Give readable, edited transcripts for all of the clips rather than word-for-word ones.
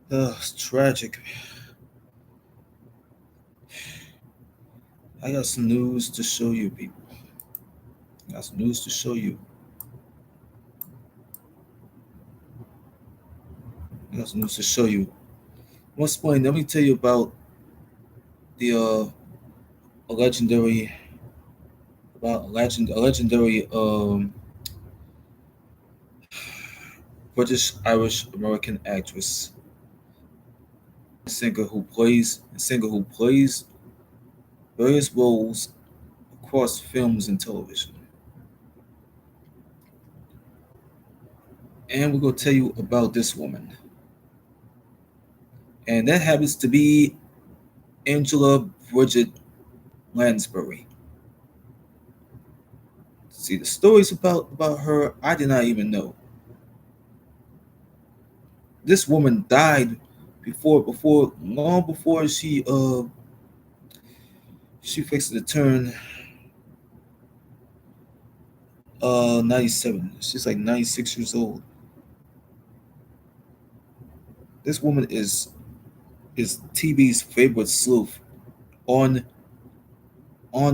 It's tragic. I got some news to show you, people. I got some news to show you. I got some news to show you. Once explain. Let me tell you about the a legendary a legendary British Irish American actress, singer who plays various roles across films and television. And we're gonna tell you about this woman, and that happens to be Angela Bridget Lansbury. See, the stories about her I did not even know. This woman died before long before she fixed to turn 97. She's like 96 years old. This woman is TV's favorite sleuth on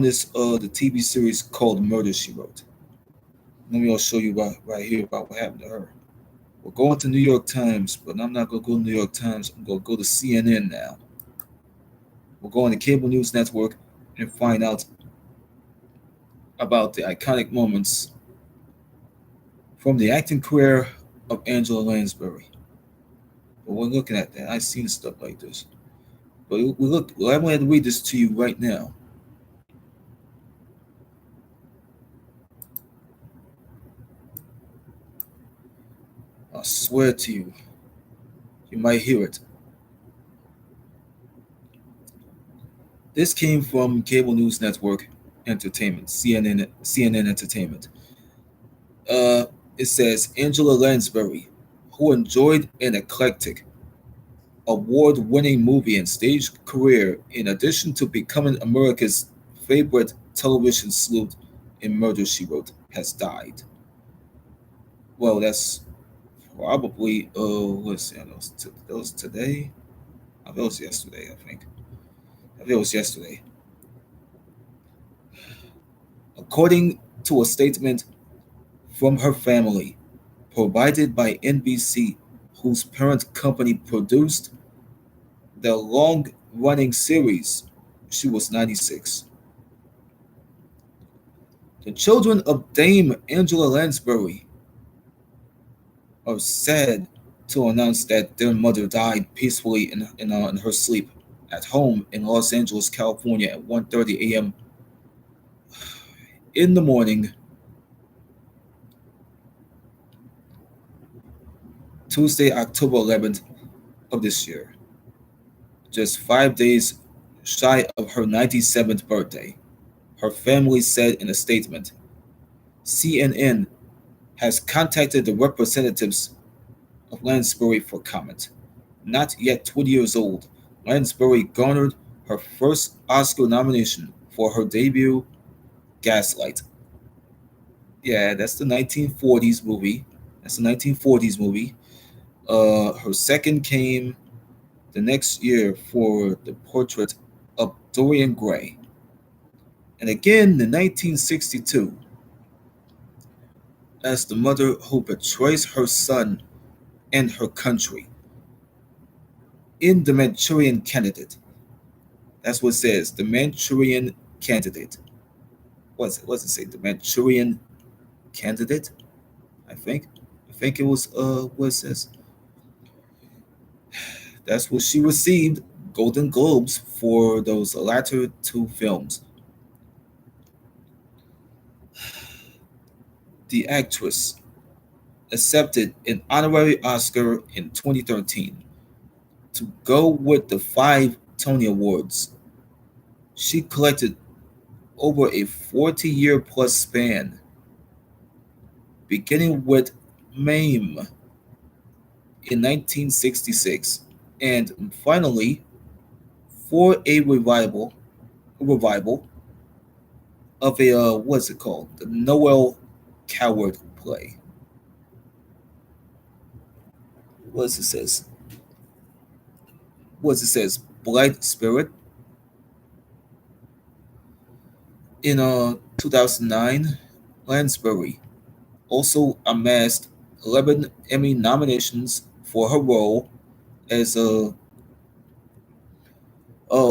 this the TV series called Murder She Wrote. Let me also show you right here about what happened to her. We're going to New York Times, but I'm not gonna go to New York Times. I'm gonna go to CNN now. We'll go on the cable news network and find out about the iconic moments from the acting career of Angela Lansbury. But we're looking at that. I've seen stuff like this. But we look. Well, I'm going to read this to you right now. I swear to you, you might hear it. This came from Cable News Network Entertainment, CNN Entertainment. Uh, it says Angela Lansbury, who enjoyed an eclectic, award-winning movie and stage career, in addition to becoming America's favorite television sleuth in Murder She Wrote, has died. Well, that's probably let's see, that was today. That was yesterday, I think. I think it was yesterday. According to a statement from her family provided by NBC, whose parent company produced the long running series, she was 96. The children of Dame Angela Lansbury are sad to announce that their mother died peacefully in her sleep at home in Los Angeles, California at 1:30 a.m. in the morning, Tuesday, October 11th of this year, just 5 days shy of her 97th birthday. Her family said in a statement. CNN has contacted the representatives of Lansbury for comment. Not yet 20 years old, Lansbury garnered her first Oscar nomination for her debut, Gaslight. Yeah, that's the 1940s movie. That's the 1940s movie. Her second came the next year for The Portrait of Dorian Gray. And again in 1962 as the mother who betrays her son and her country in The Manchurian Candidate. That's what it says. The Manchurian Candidate. What's it say? The Manchurian Candidate? I think. I think it was what it says. That's what she received Golden Globes for those latter two films. The actress accepted an honorary Oscar in 2013 to go with the 5 Tony Awards. She collected over a 40-year plus span, beginning with Mame in 1966, and finally for a revival of a what's it called? The Noel Coward play. What does it says? what it says, Blight Spirit. In 2009, Lansbury also amassed 11 Emmy nominations for her role as a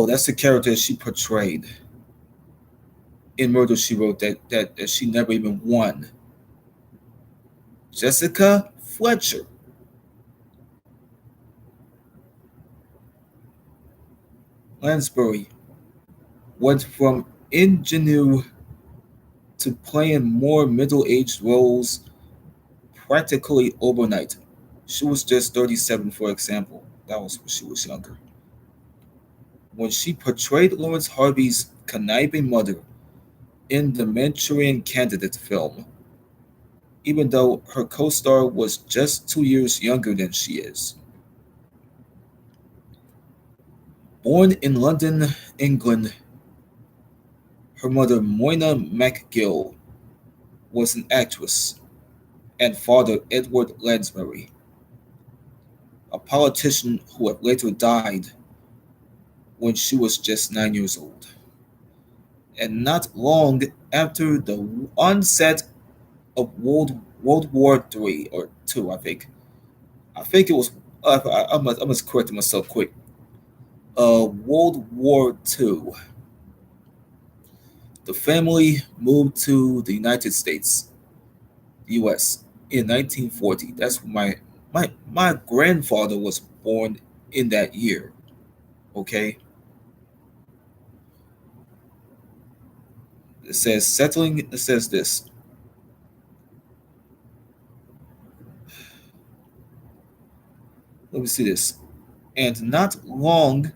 that's the character she portrayed in Murder She Wrote that she never even won. Jessica Fletcher. Lansbury went from ingenue to playing more middle-aged roles practically overnight. She was just 37, for example. That was when she was younger. When she portrayed Lawrence Harvey's conniving mother in the Manchurian Candidate film, even though her co star was just 2 years younger than she is. Born in London, England, her mother, Moina MacGill, was an actress, and father, Edward Lansbury, a politician who had later died when she was just 9 years old. And not long after the onset of World War III or two, I think. I think it was. I must correct myself quick. World War II. The family moved to the United States, U.S., in 1940. That's when my grandfather was born in that year. Okay, it says settling. It says this. Let me see this. And not long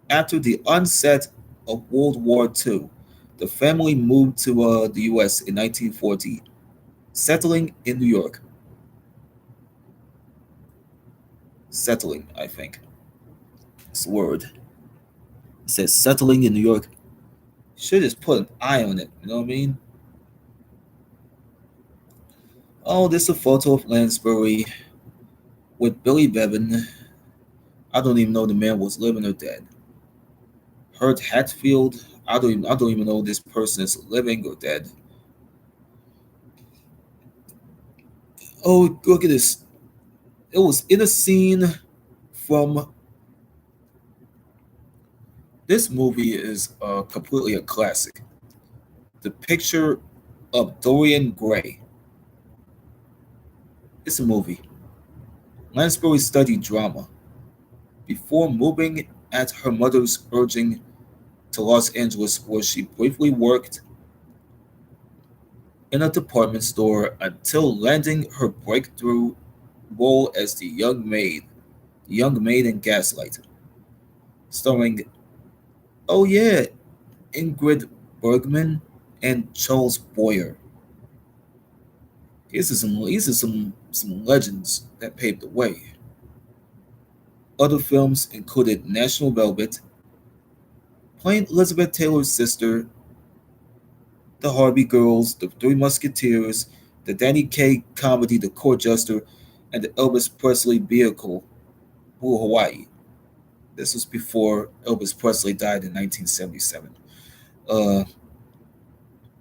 after the onset of World War II, the family moved to the U.S. in 1940, settling in New York. Settling, I think. It's the word. It says settling in New York. Should just put an eye on it. You know what I mean? Oh, this is a photo of Lansbury with Billy Bevan. I don't even know the man was living or dead. Hurt Hatfield. I don't even know this person is living or dead. Oh, look at this. It was in a scene from this movie is completely a classic. The Picture of Dorian Gray. It's a movie. Lansbury studied drama before moving at her mother's urging to Los Angeles, where she briefly worked in a department store until landing her breakthrough role as the young maid in Gaslight, starring, oh yeah, Ingrid Bergman and Charles Boyer. These are some legends that paved the way. Other films included National Velvet, playing Elizabeth Taylor's sister, The Harvey Girls, The Three Musketeers, the Danny Kaye comedy The Court Jester, and the Elvis Presley vehicle, Blue Hawaii. This was before Elvis Presley died in 1977. Uh,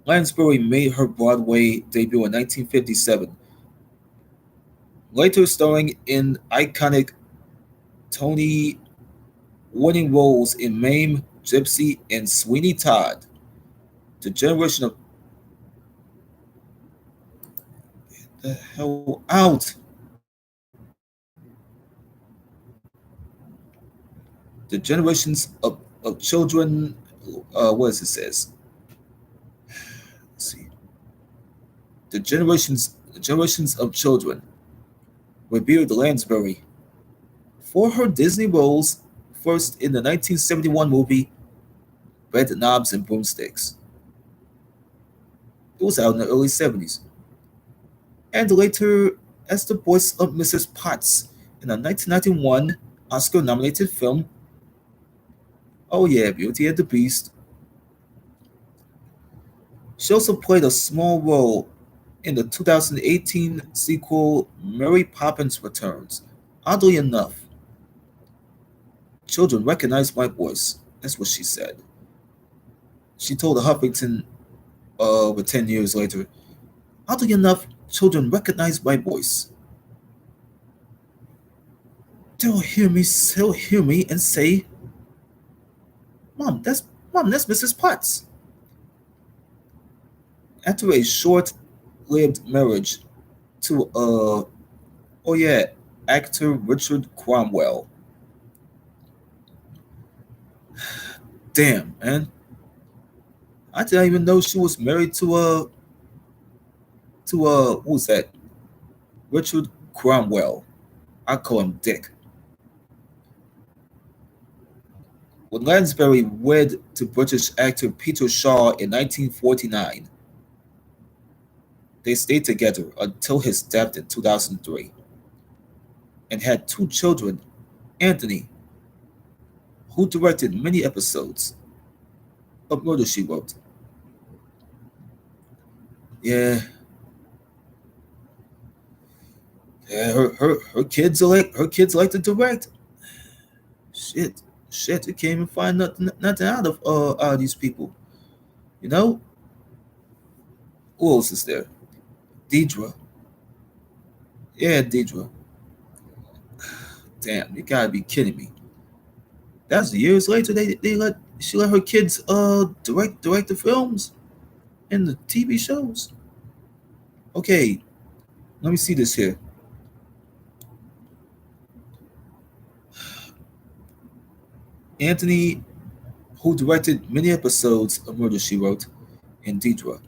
Lansbury made her Broadway debut in 1957, later starring in iconic Tony winning roles in Mame, Gypsy, and Sweeney Todd. The generation of the hell out. The generations of children. What does it says? Let's see. The generations of children revered Lansbury for her Disney roles, first in the 1971 movie Red Knobs and Broomsticks. It was out in the early 70s. And later as the voice of Mrs. Potts in a 1991 Oscar nominated film, oh yeah, Beauty and the Beast. She also played a small role in the 2018 sequel Mary Poppins Returns. Oddly enough, Children recognize my voice. That's what she said. She told the Huffington over 10 years later, oddly enough, children recognize my voice. They'll hear me and say, Mom, that's Mrs. Potts. After a short-lived marriage to oh yeah, actor Richard Cromwell. Damn, man. I didn't even know she was married to who's that? Richard Cromwell. I call him Dick. When Lansbury wed to British actor Peter Shaw in 1949, they stayed together until his death in 2003 and had two children, Anthony, who directed many episodes of Murder She Wrote. Yeah, yeah, her kids like to direct. Shit, shit, you can't even find nothing out of these people. You know, who else is there? Deidre. Yeah, Deidre. Damn, you gotta be kidding me. That's years later. She let her kids direct the films and the TV shows. Okay, let me see this here. Anthony, who directed many episodes of Murder She Wrote, and Deidre.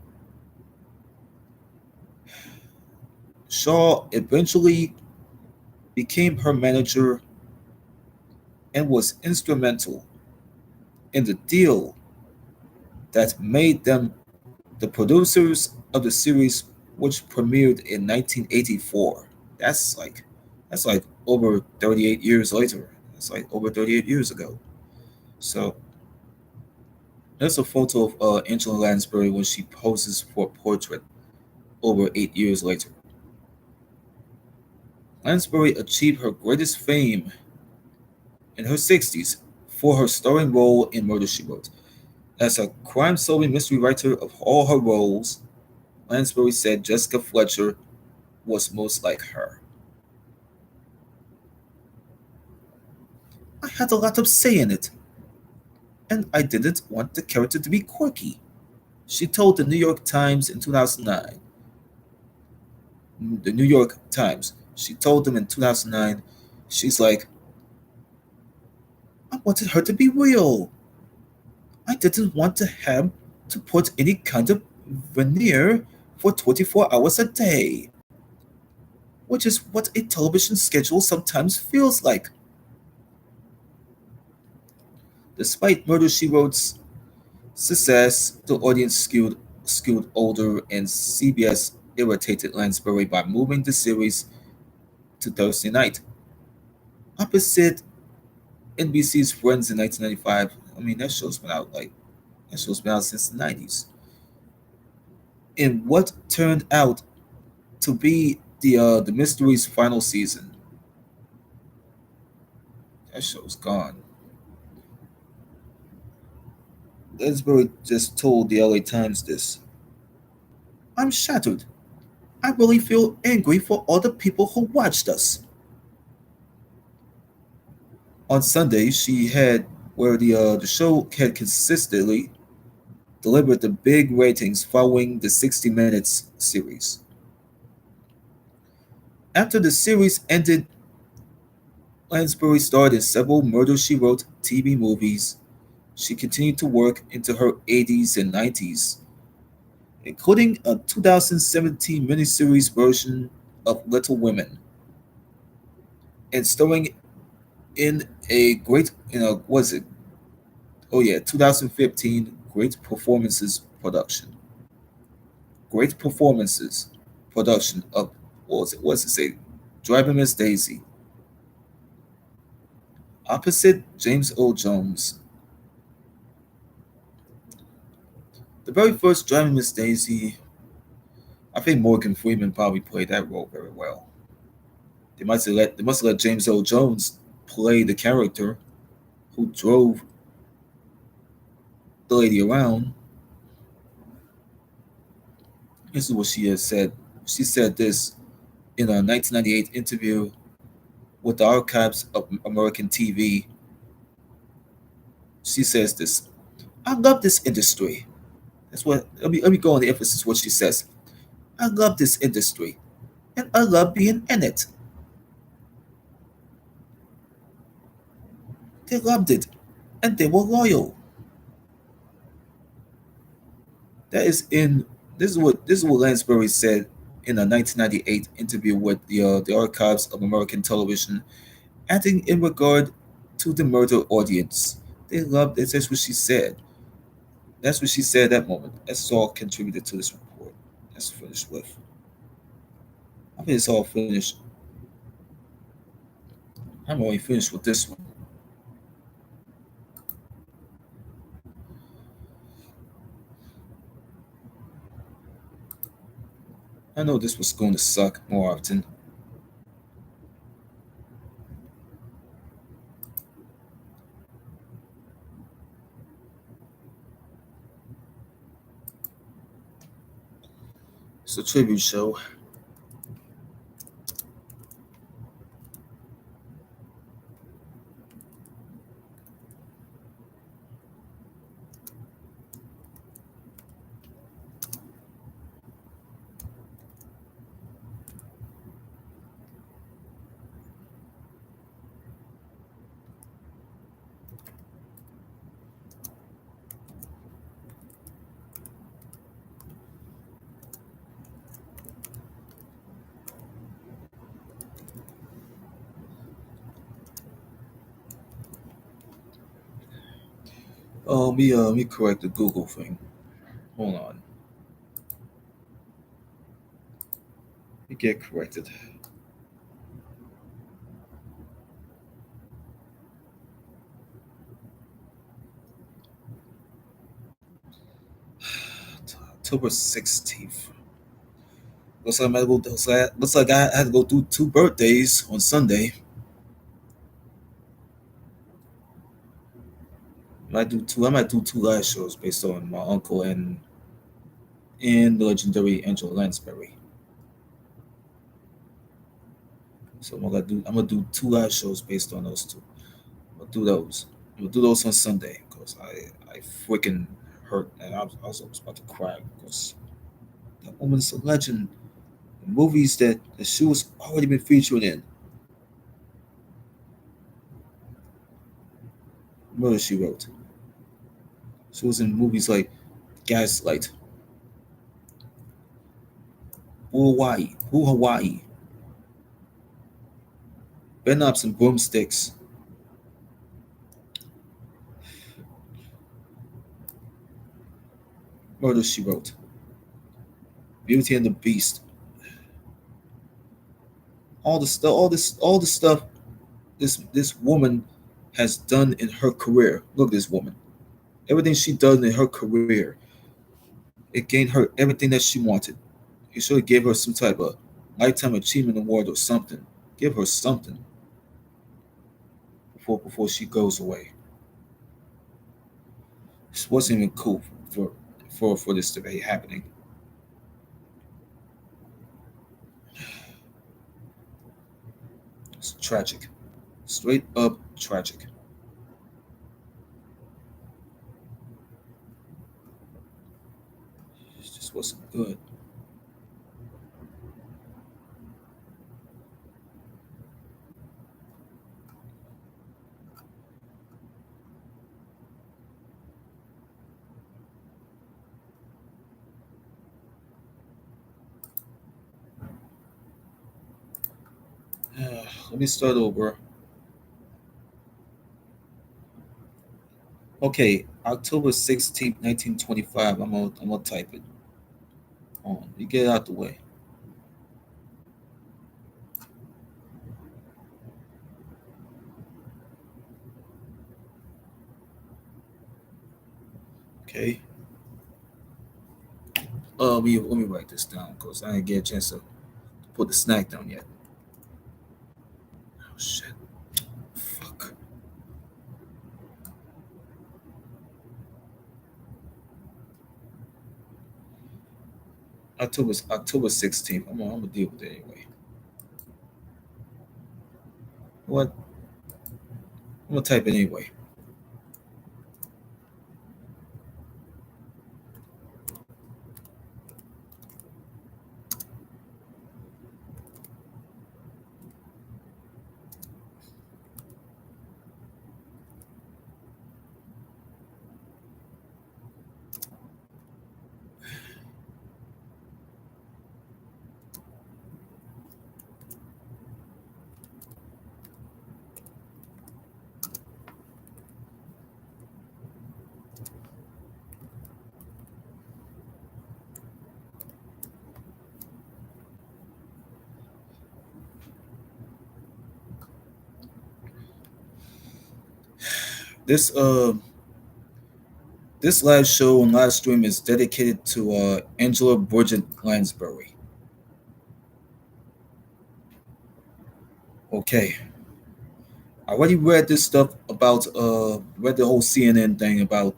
Shaw eventually became her manager and was instrumental in the deal that made them the producers of the series, which premiered in 1984. That's like that's like over 38 years later. That's like over 38 years ago. So there's a photo of Angela Lansbury when she poses for a portrait over 8 years later. Lansbury achieved her greatest fame in her 60s for her starring role in Murder She Wrote. As a crime solving mystery writer of all her roles, Lansbury said Jessica Fletcher was most like her. I had a lot of say in it, and I didn't want the character to be quirky. She told the New York Times in 2009. The New York Times. She told them in 2009, she's like, I wanted her to be real. I didn't want to have to put any kind of veneer for 24 hours a day, which is what a television schedule sometimes feels like. Despite Murder She Wrote's success, the audience skewed older, and CBS irritated Lansbury by moving the series to Thursday night. Opposite NBC's Friends in 1995, I mean that show's been out since the 90s. In what turned out to be the mystery's final season, that show's gone. Lansbury just told the LA Times this. I'm shattered. I really feel angry for all the people who watched us. On Sunday, she had where the show had consistently delivered the big ratings following the 60 Minutes series. After the series ended, Lansbury starred in several Murder She Wrote TV movies. She continued to work into her 80s and 90s, including a 2017 miniseries version of Little Women, and starring in a great, was it? Oh yeah, 2015 Great Performances production. Great Performances production of what was it? What's it say? Driving Miss Daisy. Opposite James Earl Jones. The very first Driving Miss Daisy, I think Morgan Freeman probably played that role very well. They must have let James Earl Jones play the character. who drove the lady around. This is what she has said. She said this in a 1998 interview with the Archives of American TV. She says this: "I love this industry." That's what. Let me go on the emphasis. What she says: "I love this industry, and I love being in it." They loved it, and they were loyal. That is in this is what Lansbury said in a 1998 interview with the Archives of American Television, acting in regard to the murder audience. They loved it. That's what she said. That's what she said at that moment. That's all contributed to this report. That's finished with. I think it's all finished. I'm already finished with this one. I know this was going to suck more often. It's a tribute show. Oh, me correct the Google thing. Hold on. Me get corrected. October 16th. Looks like I had to go through two birthdays on Sunday. I might do two live shows based on my uncle and the legendary Angela Lansbury. So I'm gonna do two live shows based on those two. I'll do those. I'm gonna do those on Sunday because I freaking hurt and I was about to cry because that woman's a legend. The movies that she was already been featured in. Murder She Wrote. She was in movies like Gaslight, Who Hawaii, Benops and Broomsticks, Murder She Wrote, Beauty and the Beast. All the stuff this woman has done in her career. Look at this woman. Everything she done in her career, it gained her everything that she wanted. You should have gave her some type of lifetime achievement award or something. Give her something before she goes away. This wasn't even cool for for this to be happening. It's tragic. Straight up tragic. It just wasn't good. Let me start over. Okay, October 16th, 1925. I'm gonna type it. On. You get it out the way. Okay. Let me write this down because I didn't get a chance to put the snack down yet. Oh shit. Fuck. October 16th. I'm gonna deal with it anyway. What? I'm gonna type it anyway. This this live show and live stream is dedicated to Angela Bridget Lansbury. Okay, I already read this stuff about read the whole CNN thing about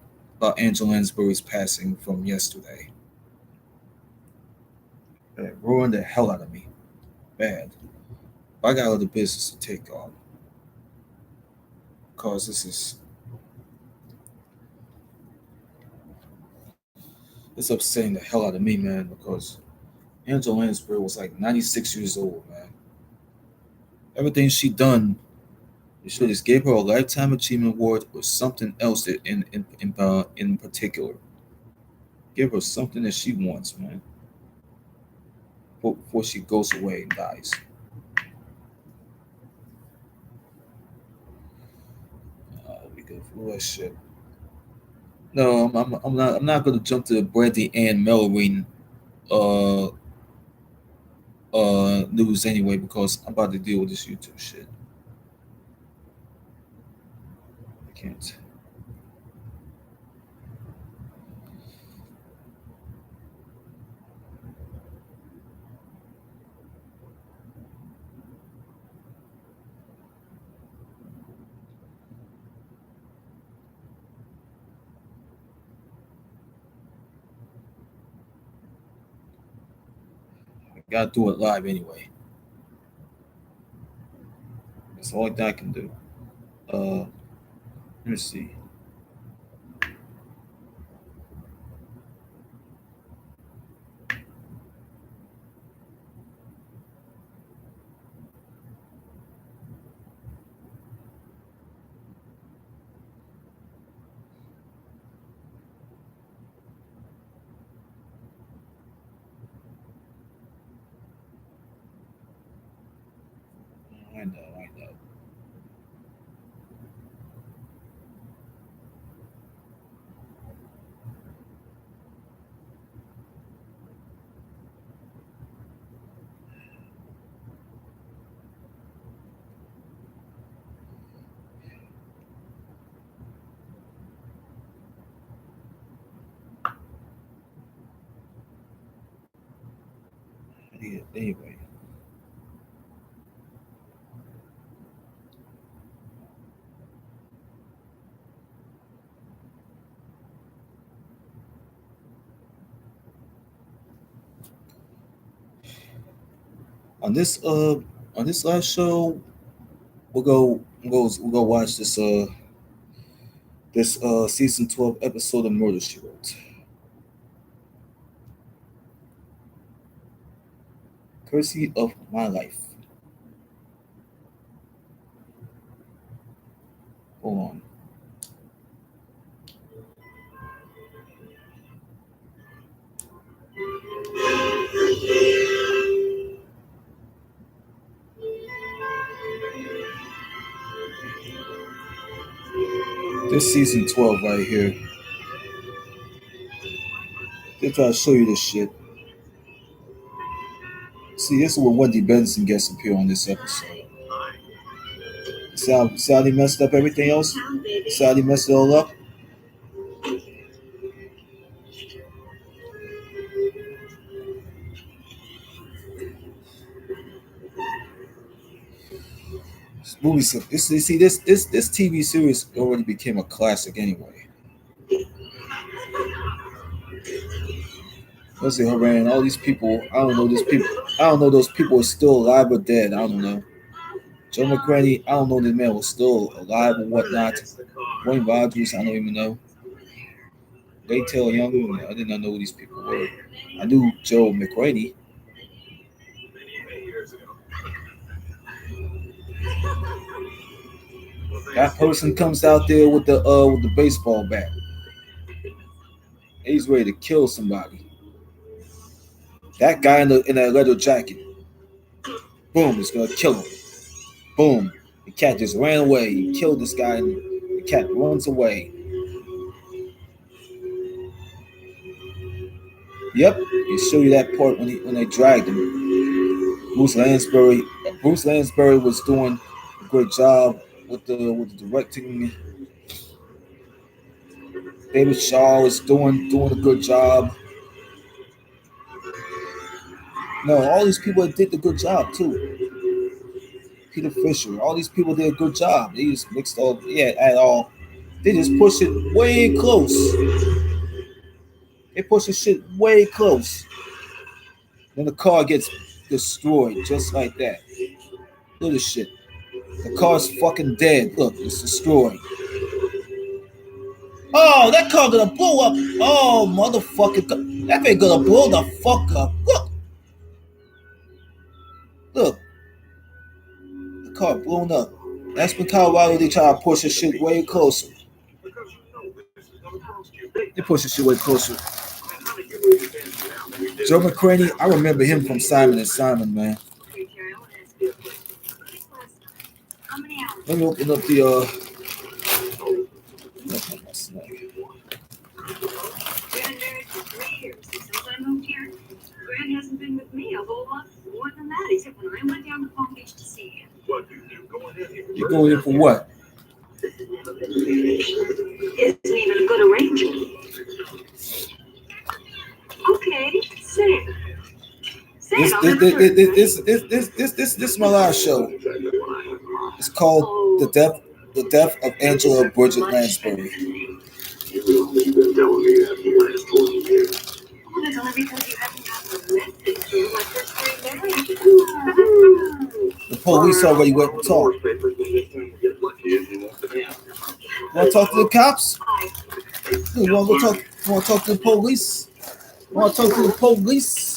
Angela Lansbury's passing from yesterday. It ruined the hell out of me. Bad. I got other business to take on because it's upsetting the hell out of me, man. Because Angela Lansbury was like 96 years old, man. Everything she done, they should just gave her a lifetime achievement award or something else that in particular. Give her something that she wants, man, before she goes away and dies. We go for that shit. No, I'm not gonna jump to the Brandy Ann Melvin uh news anyway because I'm about to deal with this YouTube shit. I can't. I gotta do it live anyway. That's all that I can do. Let me see. I know, I know. Anyway, on this last show, we'll go watch this season 12 episode of Murder She Wrote. Courtesy of my life. Hold on. This season 12 right here. They try to show you this shit. See, this is what Wendy Benson gets appear on this episode. See how they messed up everything else? See how they messed it all up? You see, this TV series already became a classic anyway. Let's see, Haran, all these people. I don't know these people. I don't know those people are still alive or dead. I don't know. Joe McCraney, I don't know this man was still alive or whatnot. Wayne Rogers, I don't even know. Daytel Young, I did not know who these people were. I knew Joe McCraney. That person comes out there with the baseball bat. He's ready to kill somebody. That guy in that leather jacket. Boom, he's gonna kill him. Boom. The cat just ran away. He killed this guy and the cat runs away. Yep, he show you that part when they dragged him. Bruce Lansbury. Bruce Lansbury was doing a great job with the directing. David Shaw was doing a good job. No, all these people did a good job too. Peter Fisher, all these people did a good job. They just mixed all, yeah, at all. They just pushed it way close. They push the shit way close. Then the car gets destroyed just like that. Look at this shit. The car's fucking dead. Look, it's destroyed. Oh, that car gonna blow up. Oh, motherfucker. That thing gonna blow the fuck up. Look. Look. The car blown up. That's when Colorado they try to push the shit way closer. They push the shit way closer. Joe McCraney, I remember him from Simon and Simon, man. Let me open up the Grant hasn't been with me a whole lot more than that, except when I went down to Palm Beach to see him. What you going in here? You going in for what? Isn't even a good arrangement. Okay, say it. This is my last show. It's called The Death of Angela Bridget Lansbury. The police already went and talked. Want to talk to the cops? You want to talk to the police? Want to talk to the police?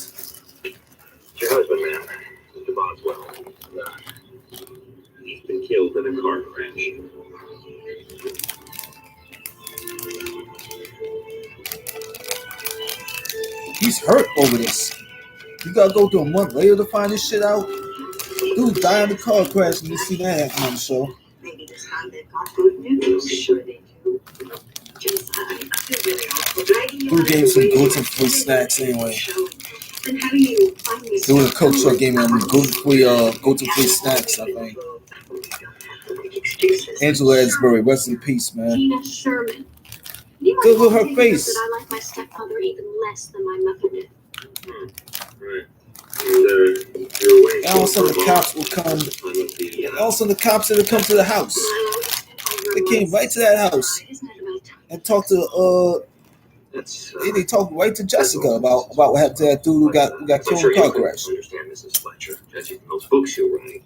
Your husband, ma'am, Mr. Boswell. He's been killed in a car crash. He's hurt over this. You gotta go through a month later to find this shit out. Dude died in a car crash and you see that happen on the show. Maybe this time they've got good news. Sure they do. Just, I feel really awful. Dude gave some gluten-free snacks anyway. Then how do you finally Doing a Coke truck gave me gluten-free snacks, I think. Angela Lansbury, rest in peace, man. Tina Sherman. Look at her face. That I like my stepfather even less than my mother did. Right. And also the cops will come. Also the cops that come to the house. They came right to that house and talked to they talked right to Jessica about what happened to that dude who got killed in a car crash. Understand, Mrs. Fletcher. As you most books you write,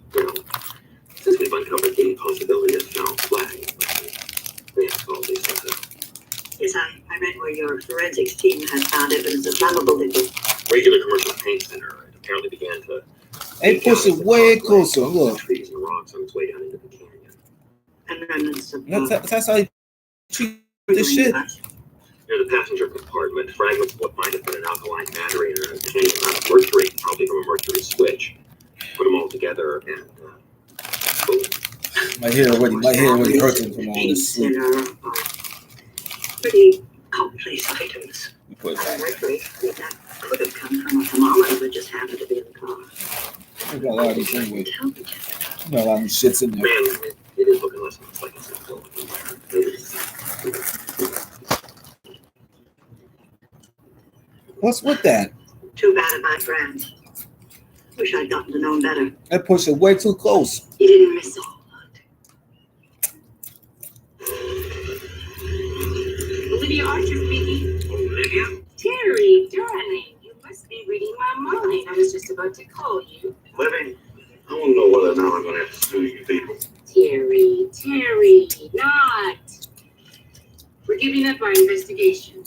since we've uncovered the possibility of foul play, we have all these things. Yes, I read where your forensics team has found evidence of flammable liquid. Regular commercial paint thinner. It apparently began to. They push it way closer. Look. Trees and rocks on its way down into the canyon. And remnants of. That's how they treat this shit. Near the passenger compartment, fragments of what might have been an alkaline battery and a tiny amount of mercury, probably from a mercury switch. Put them all together and. Boom. My hair already hurting from all this sleep. Pretty commonplace items. You put it back. Mercury that could have come from a thermometer that just happened to be in the car. I got a lot of these anyway. I got a lot of these shits in there. Man, it is looking less like it's still What's with that? Too bad about Grant. Wish I'd gotten to know him better. I pushed it way too close. He didn't miss a whole lot. Olivia Archer speaking. Olivia? Terry, darling, you plane. I was just about to call you. Living, I want to know whether or not I'm going to have to sue you people. Terry, not. We're giving up our investigation.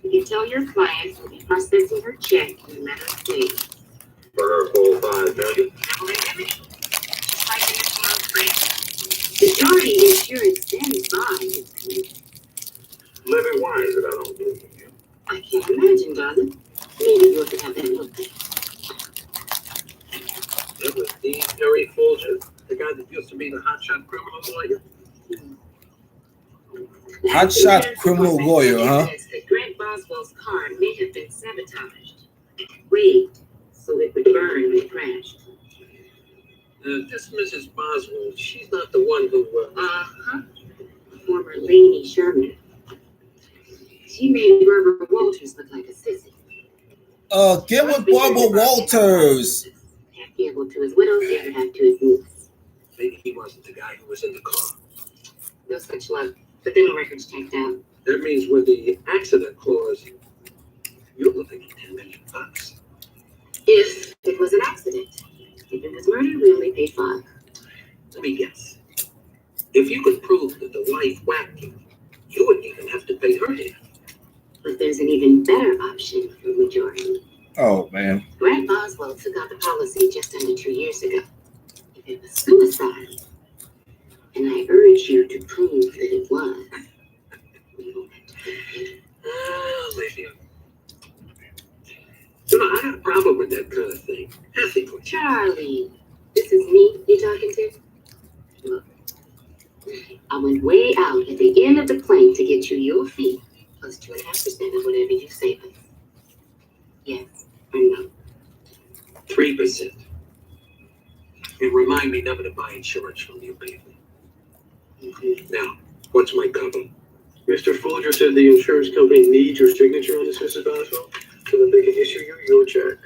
You can tell your client we'll be processing her check in a matter of days. For her full $5 million. Majority insurance stands by. Living, why is it I don't believe you? I can't imagine, darling. Maybe you could have that look. That was the Terry Folger, the guy that used to be the hotshot criminal lawyer. Hotshot criminal lawyer, huh? That Grant Boswell's car may have been sabotaged, rigged, so it would burn when it crashed. This Mrs. Boswell, she's not the one who, former Lady Sherman. She made Barbara Walters look like a sissy. Get with Barbara Walters. Half equal to his widow, the other half to his niece. Maybe he wasn't the guy who was in the car. No such luck. The dental records checked out. That means with the accident clause, you're looking at $10 million. If it was an accident. If it was murder, we only paid $5. Let me guess. If you could prove that the wife whacked you wouldn't even have to pay her half. But there's an even better option for majority. Oh, man. Grant Boswell took out the policy just under 2 years ago. If it was suicide, and I urge you to prove that it was, we won't have to pay it. Lady. I have a problem with that kind of thing. Ethically. Charlie, this is me you're talking to? Look, I went way out at the end of the plane to get you your fee, plus 2.5% of whatever you save us. Yes or no? 3%. And remind me never to buy insurance from you, baby. Now, what's my cover? Mr. Folger said the insurance company needs your signature on this, Mrs. Boswell, so that they can issue you your check.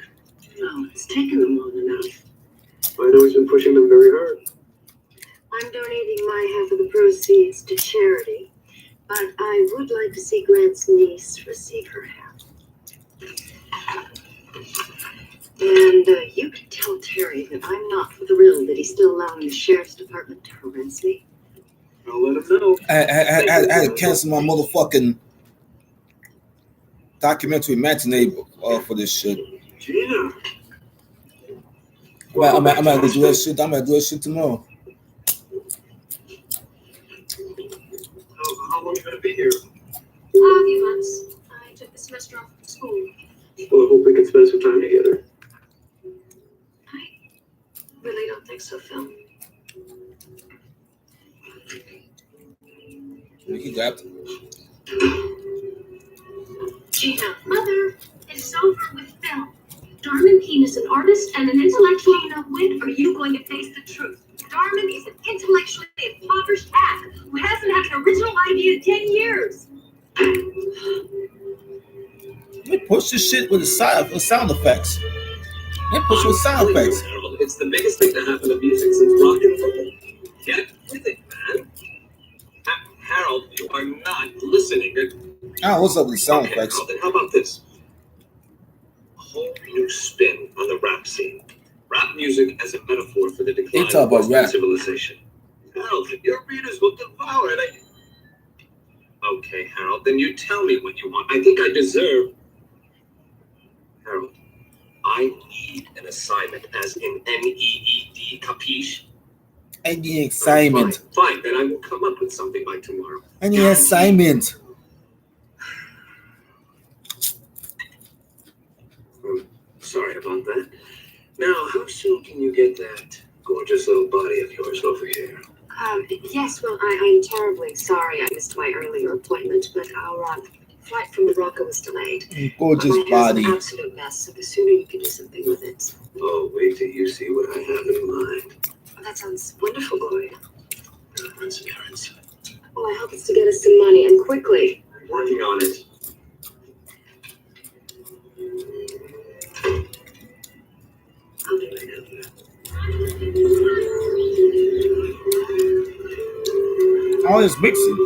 No, it's taken them long enough. I know he's been pushing them very hard. I'm donating my half of the proceeds to charity, but I would like to see Grant's niece receive her half. And you can tell Terry that I'm not thrilled that he's still allowing the sheriff's department to harass me. I'll let him know. I had to cancel my motherfucking documentary matinee for this shit. Yeah. I'm gonna do that shit. I'm gonna do that shit tomorrow. How long are you gonna be here? A few months. I took the semester off from school. Well, I hope we can spend some time together. I really don't think so, Phil. He got Gina, Mother, it's over with Phil. Darman Keene is an artist and an intellectual. Gina, when are you going to face the truth? Darman is an intellectually impoverished hack who hasn't had an original idea in 10 years. They push this shit with the sound effects. They push with sound effects. It's the biggest thing to happen to music since rock and roll. Get with it, man. Harold, you are not listening. What's up with the sound effects? Harold, how about this? A whole new spin on the rap scene. Rap music as a metaphor for the decline of Western civilization. Harold, your readers will devour it. Okay, Harold, then you tell me what you want. I think I deserve... Harold, I need an assignment as in NEED, capiche? Any assignment. Fine, then I will come up with something by tomorrow. Any assignment. Sorry about that. Now, how soon can you get that gorgeous little body of yours over here? Yes, well, I'm terribly sorry I missed my earlier appointment, but our flight from Morocco was delayed. Gorgeous body. An absolute mess, so the sooner you can do something with it. Oh, wait till you see what I have in mind. Oh, that sounds wonderful, Gloria. Transparent. Well, I hope it's to get us some money, and quickly. Working on it. I'll be right out there. Oh, it's mixing.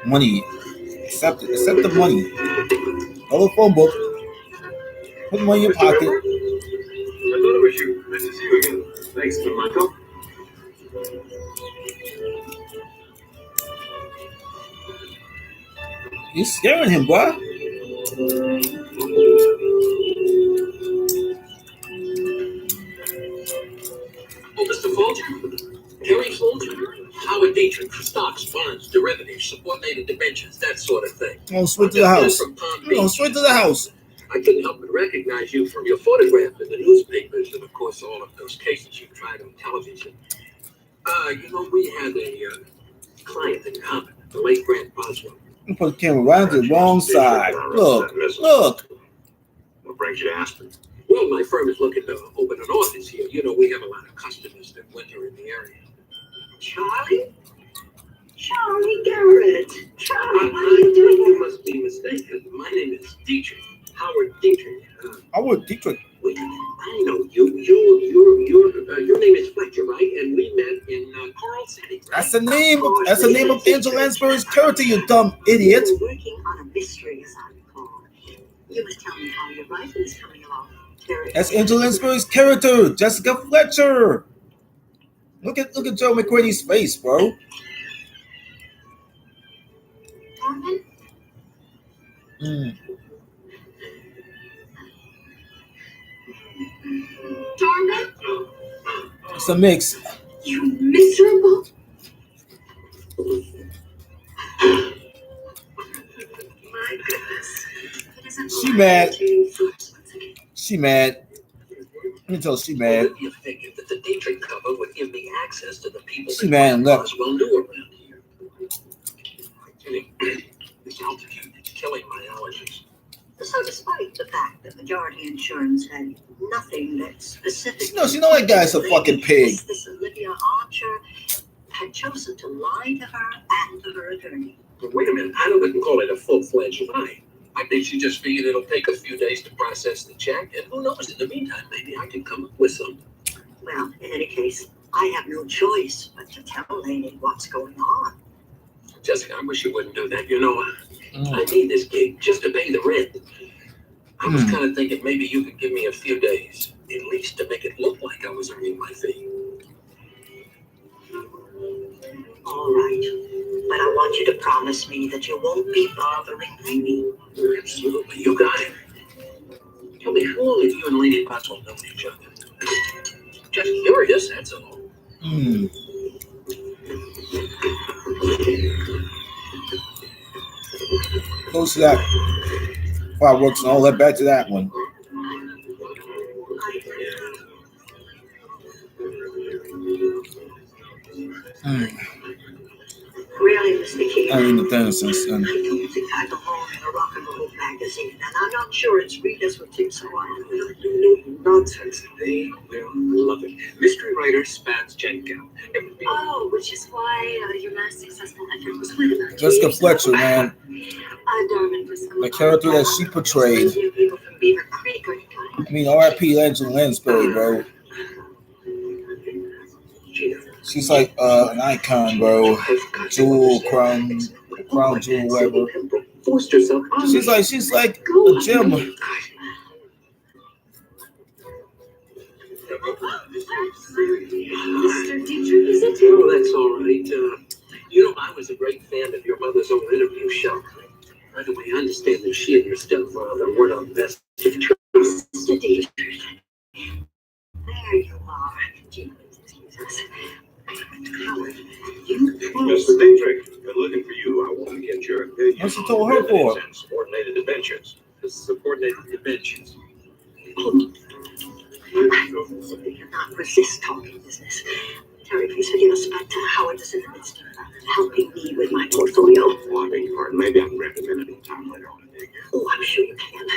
Money. Accept it. Accept the money. Hold the phone book. Put money in your pocket. I thought it was you. Nice to see you again. Thanks, Mr. Michael. You scaring him, boy. Oh, Mr. Folger? Harry Folger? Howard Dietrich, stocks, bonds, derivatives, subordinated debentures, that sort of thing. Oh, straight to the house. Oh, straight to the house. I couldn't help but recognize you from your photograph in the newspapers and, of course, all of those cases you tried on television. We had a client in common, the late Grant Boswell. You put the camera right on the wrong side. Look, look. What brings you to Aspen? Well, my firm is looking to open an office here. We have a lot of customers that winter in the area. Charlie? Charlie Garrett. Charlie, what are you doing? You must be mistaken. My name is Dietrich. Howard Dietrich. Howard Dietrich. Wait, I know you. Your name is Fletcher, right? And we met in Coral City, right? That's the name. That's the name of Angel Lansbury's character. You dumb idiot. We're working on a mystery, as I recall. You must tell me how your writing is coming along. That's Angel Lansbury's character, Jessica Fletcher. Look at Joe McCready's face, bro. Norman? Darling? It's a mix. You miserable? My goodness. She mad. She mad. Let me tell her she mad. You figured that the Dietrich cover would give me access to the people She mad and left. Boswell knew around here. This altitude is killing my allergies. So despite the fact that majority insurance had nothing that specific... No, she know that guy's a fucking pig. This Olivia Archer had chosen to lie to her and to her attorney. But wait a minute, I wouldn't call it a full-fledged lie. I think she just figured it'll take a few days to process the check, and who knows, in the meantime, maybe I can come up with some. Well, in any case, I have no choice but to tell Lady what's going on. Jessica, I wish you wouldn't do that. I need this gig just to pay the rent. I was kind of thinking maybe you could give me a few days, at least to make it look like I was earning my fee. All right. But I want you to promise me that you won't be bothering me. Absolutely. You got it. Tell me, how long have you and Lady Boswell known each other? Just curious, that's all. Close to that. Fireworks and all that. Back to that one. Really, Mr. King. I mean the Tennessee son. I don't think I belong in a rock and roll magazine, and I'm not sure its readers would think so. Nonsense. They will love it. Mystery writer spans Jenko. Oh, which is why your last successful effort was with about Jessica Fletcher, man. Darwin was The character that she portrayed. people from Beaver Creek or I mean, R.I.P. Angela Lansbury, bro. She's like an icon, bro. Jewel, crown jewel, whatever. She's like a gem. Mr. Dietrich, is it? Oh, that's all right. I was a great fan of your mother's old interview show. By the way, I understand that she and your stepfather weren't on the best of terms. Mr. Dietrich. There you are. Jesus. Howard, Mr. Dietrich, been looking for you. I want to get your opinion. What's she told her for? And subordinated debentures. Subordinated debentures. I cannot resist talking business. Terry, please forgive us, but Howard is in the midst of helping me with my portfolio. Oh, I beg your pardon. Maybe I can recommend it time later on today. Oh, I'm sure you can.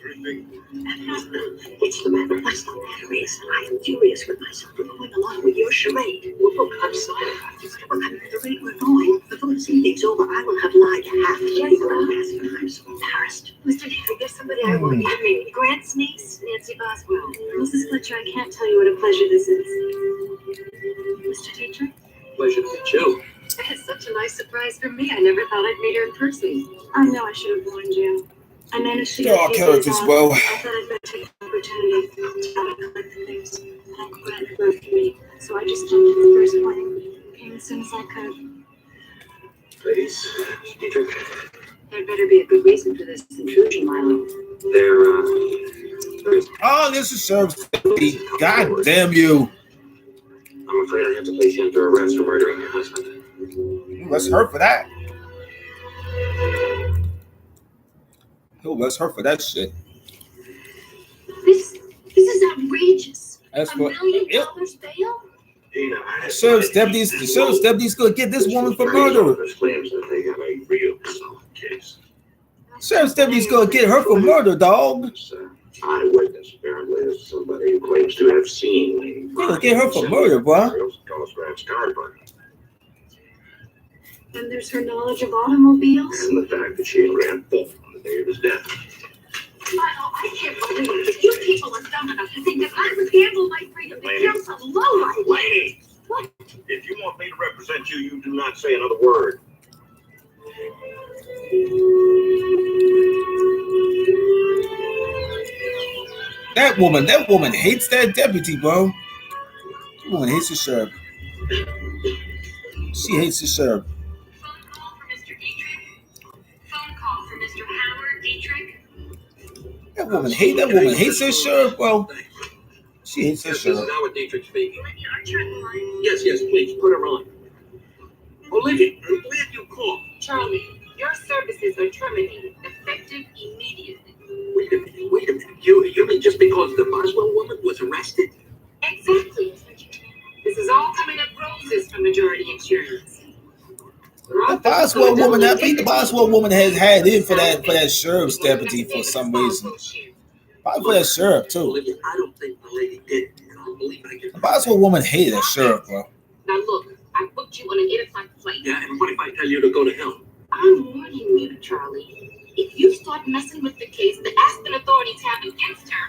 It's the matter. That's the matter is, I am furious with myself for going along with your charade. Look, I'm sorry. At the rate we're going, before this evening's over, I will have lied half to you. I'm so embarrassed. Mr. Dietrich, there's somebody I want you to meet. Grant's niece, Nancy Boswell. Mrs. Fletcher, I can't tell you what a pleasure this is. Mr. Dietrich? Pleasure to meet you. It's such a nice surprise for me. I never thought I'd meet her in person. I know I should have warned you. I managed to They're all get characters, bro. I thought I'd better take the opportunity to collect the things. And I'm glad it worked for me. So I just jumped in the first plane. Came as soon as I could. Ladies, Dietrich, There'd better be a good reason for this intrusion, Milo. Oh, this is Sheriff Deputy. God damn you. I'm afraid I have to place you under arrest for murdering your husband. Let's hurt for that. Let's hurt for that shit. This is outrageous. That's $1 what. million Yep. bail? The sheriff's deputy's gonna get this woman for murder. Claims that they have a real solid case. Sheriff's deputy's gonna get her for murder, dog. Eyewitness, apparently, is somebody who claims to have seen Lady. You're gonna get her for murder, bro. And there's her knowledge of automobiles. And the fact that she ran both on the day of his death. Milo, I can't believe that you people are dumb enough to think that I would handle my freedom to kill some lowlife. Lady! What? If you want me to represent you, you do not say another word. That woman hates that deputy, bro. That woman hates the sheriff. She hates the sheriff. Phone call for Mr. Dietrich. Phone call for Mr. Howard Dietrich. That woman hates that sheriff, bro. She hates that This is sheriff. Howard Dietrich speaking. Olivia Archer on the line. Yes, please, put her on. Olivia, I'm glad you called. Charlie, your services are terminated, effective immediately. Wait a minute. You mean just because the Boswell woman was arrested? Exactly. This is all coming up roses for Majority Insurance. The Boswell woman, I think the Boswell woman has had in for that sheriff's deputy for some reason. Probably for that sheriff too. Olivia, I don't think the lady did. And I don't believe I can. The Boswell woman hated that sheriff, bro. Now look, I booked you on an 8 o'clock flight. Yeah, and what if I tell you to go to hell? I'm warning you, Charlie. If you start messing with the case the Aspen authorities have against her,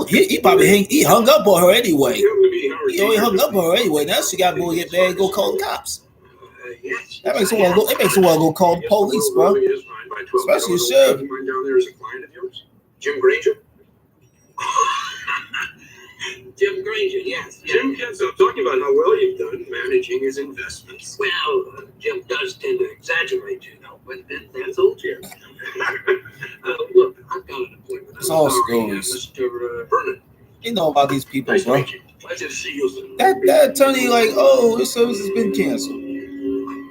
He probably hung up on her anyway. You're gonna be Howard He already hung Dietrich. up on her anyway. Now she got to go get mad and go call the cops. Yes. That makes her want to go call the police, bro. Especially the sheriff. Mine down there is a client of yours, Jim Granger. Jim Granger, yes. Jim can't stop talking about how well you've done managing his investments. Well, Jim does tend to exaggerate, but that's old Jim. Look, I've got an appointment. It's all stories. Mr. Vernon. You know about these people, Nice to bro. meet you. Pleasure to see you soon. That attorney, like, oh, his service has been canceled.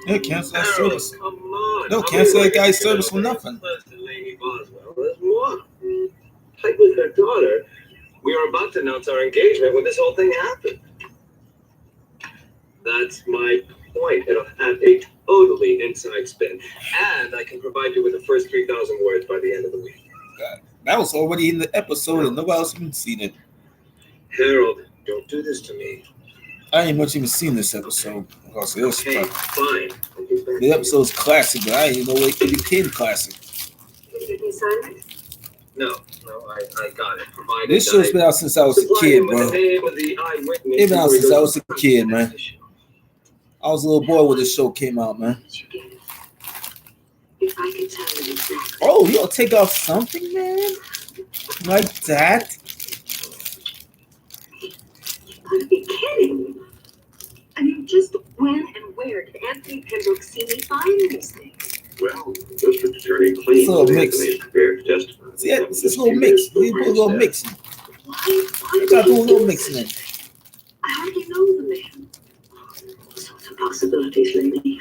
They'll cancel that Harold, service. come on. They'll cancel that guy's service for nothing. Listen, Lady Boswell, there's more. Like with her daughter, we were about to announce our engagement when this whole thing happened. That's my point. It'll have a totally inside spin. And I can provide you with the first 3,000 words by the end of the week. That was already in the episode and nobody else even seen it. Harold, don't do this to me. I ain't much even seen this episode because it was Okay, fine. I'll get back the to episode's classic, but I didn't even know it became classic. did you sign it? you. No, I got it. Provided This show's been out since I was a supply kid, him with bro. the name of the eyewitness It's been out before he since I goes was a kid, man. I was a little boy when this show came out, man. Did you get it? If I could tell you exactly. Oh, you gonna take off something, man? Like that? You gotta be kidding. I mean, just when and where did Anthony Pembroke see me find these things? Well, district attorney claims It's a little that mix. Anthony is prepared to testify. See, it's a little mix. We put a little mixing. Why We gotta do a little mixing in. I hardly know the man. All sorts of possibilities, lady.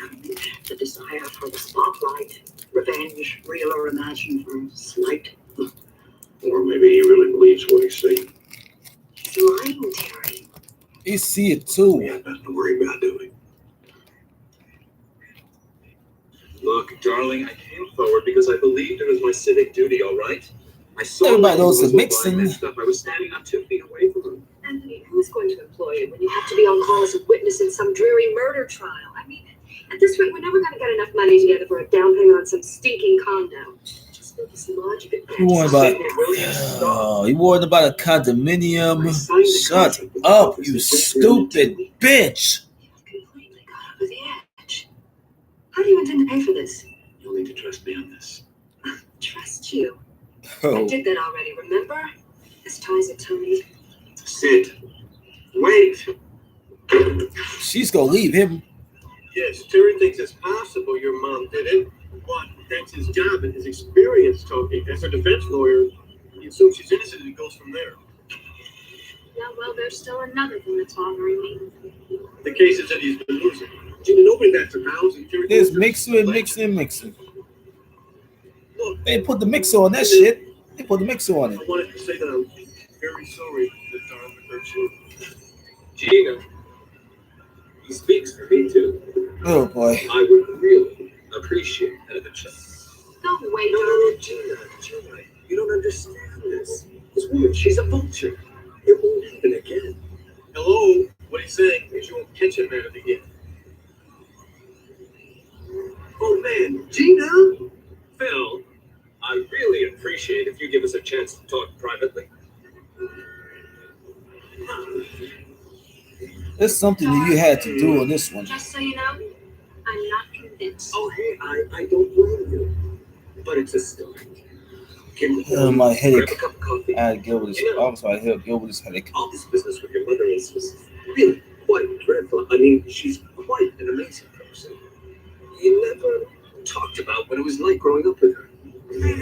The desire for the spotlight, revenge, real or imagined, for slight. Or maybe he really believes what he's saying. He's lying, Terry. You see it too. We have nothing to worry about doing. Look, darling, I came forward because I believed it was my civic duty, all right? I saw Everybody that knows he was the buying mixing. that stuff. I was standing not 2 feet away from him. Anthony, who's going to employ you when you have to be on call as a witness in some dreary murder trial? I mean, at this rate, we're never going to get enough money together for a down payment on some stinking condo. Just make us logic it. You worried you worried about a condominium? Shut up, you stupid bitch! Completely got How do you intend to pay for this? You'll need to trust me on this. Trust you. I Oh, did that already, remember? As ties it, Tony. Sid, wait. she's gonna leave him. Yes, Terry thinks it's possible your mom did it, but that's his job and his experience talking. As a defense lawyer, he assumes she's innocent and it goes from there. Yeah, well, there's still another thing that's bothering me. The cases that he's been losing. Gina, nobody bats a thousand. Terry There's thinks mixer and it's mixer and mixer. Look, They put the mixer on that shit. They put the mixer on it. I wanted to say that I'm very sorry that Darwin hurt you. Gina, he speaks for me too. Oh boy. I would really appreciate having a chat. Go away, No, Tony. Gina, you don't understand this. This woman, she's a vulture. It won't happen again. Hello? What he's saying is you won't catch him at it again. Oh man, Gina! Phil, I really appreciate if you give us a chance to talk privately. There's something that you had to do on this one. Just so you know, I'm not convinced. Oh hey, I don't blame you. But it's a start. Can we My grab headache. a cup of coffee? I had Gilbert's. I'm sorry, I had Gilbert's headache. All this business with your mother is just really quite dreadful. I mean, she's quite an amazing person. You never talked about what it was like growing up with her. Sure,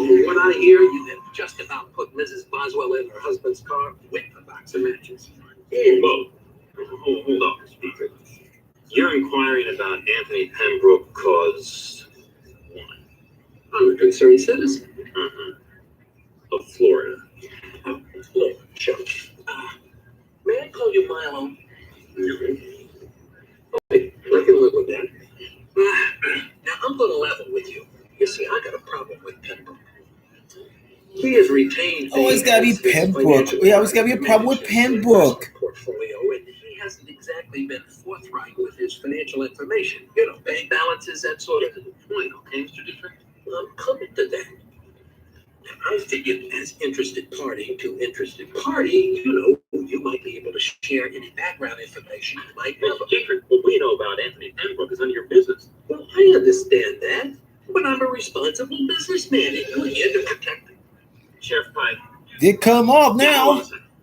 from what I hear, you had just about put Mrs. Boswell in her husband's car with a box of matches. Whoa. Hold on, speaker. You're inquiring about Anthony Pembroke cause one. I'm a concerned citizen. Of Florida. Look, Chuck. May I call you Milo? Okay, I can live with that. Now, I'm going to level with you. You see, I got a problem with Pembroke. He has retained. Always gotta be Pembroke. We always gotta be a problem with Pembroke. Portfolio, and he hasn't exactly been forthright with his financial information. You know, bank balances, that sort of thing. Point, okay, Mr. Dietrich? I'm coming to that. I figured as interested party to interested party, you might be able to share any background information you might have. Dietrich, what we know about Anthony Pembroke is none of your business. Well, I understand that, but I'm a responsible businessman, and you're here to protect him. Sheriff Pike. Did come off now.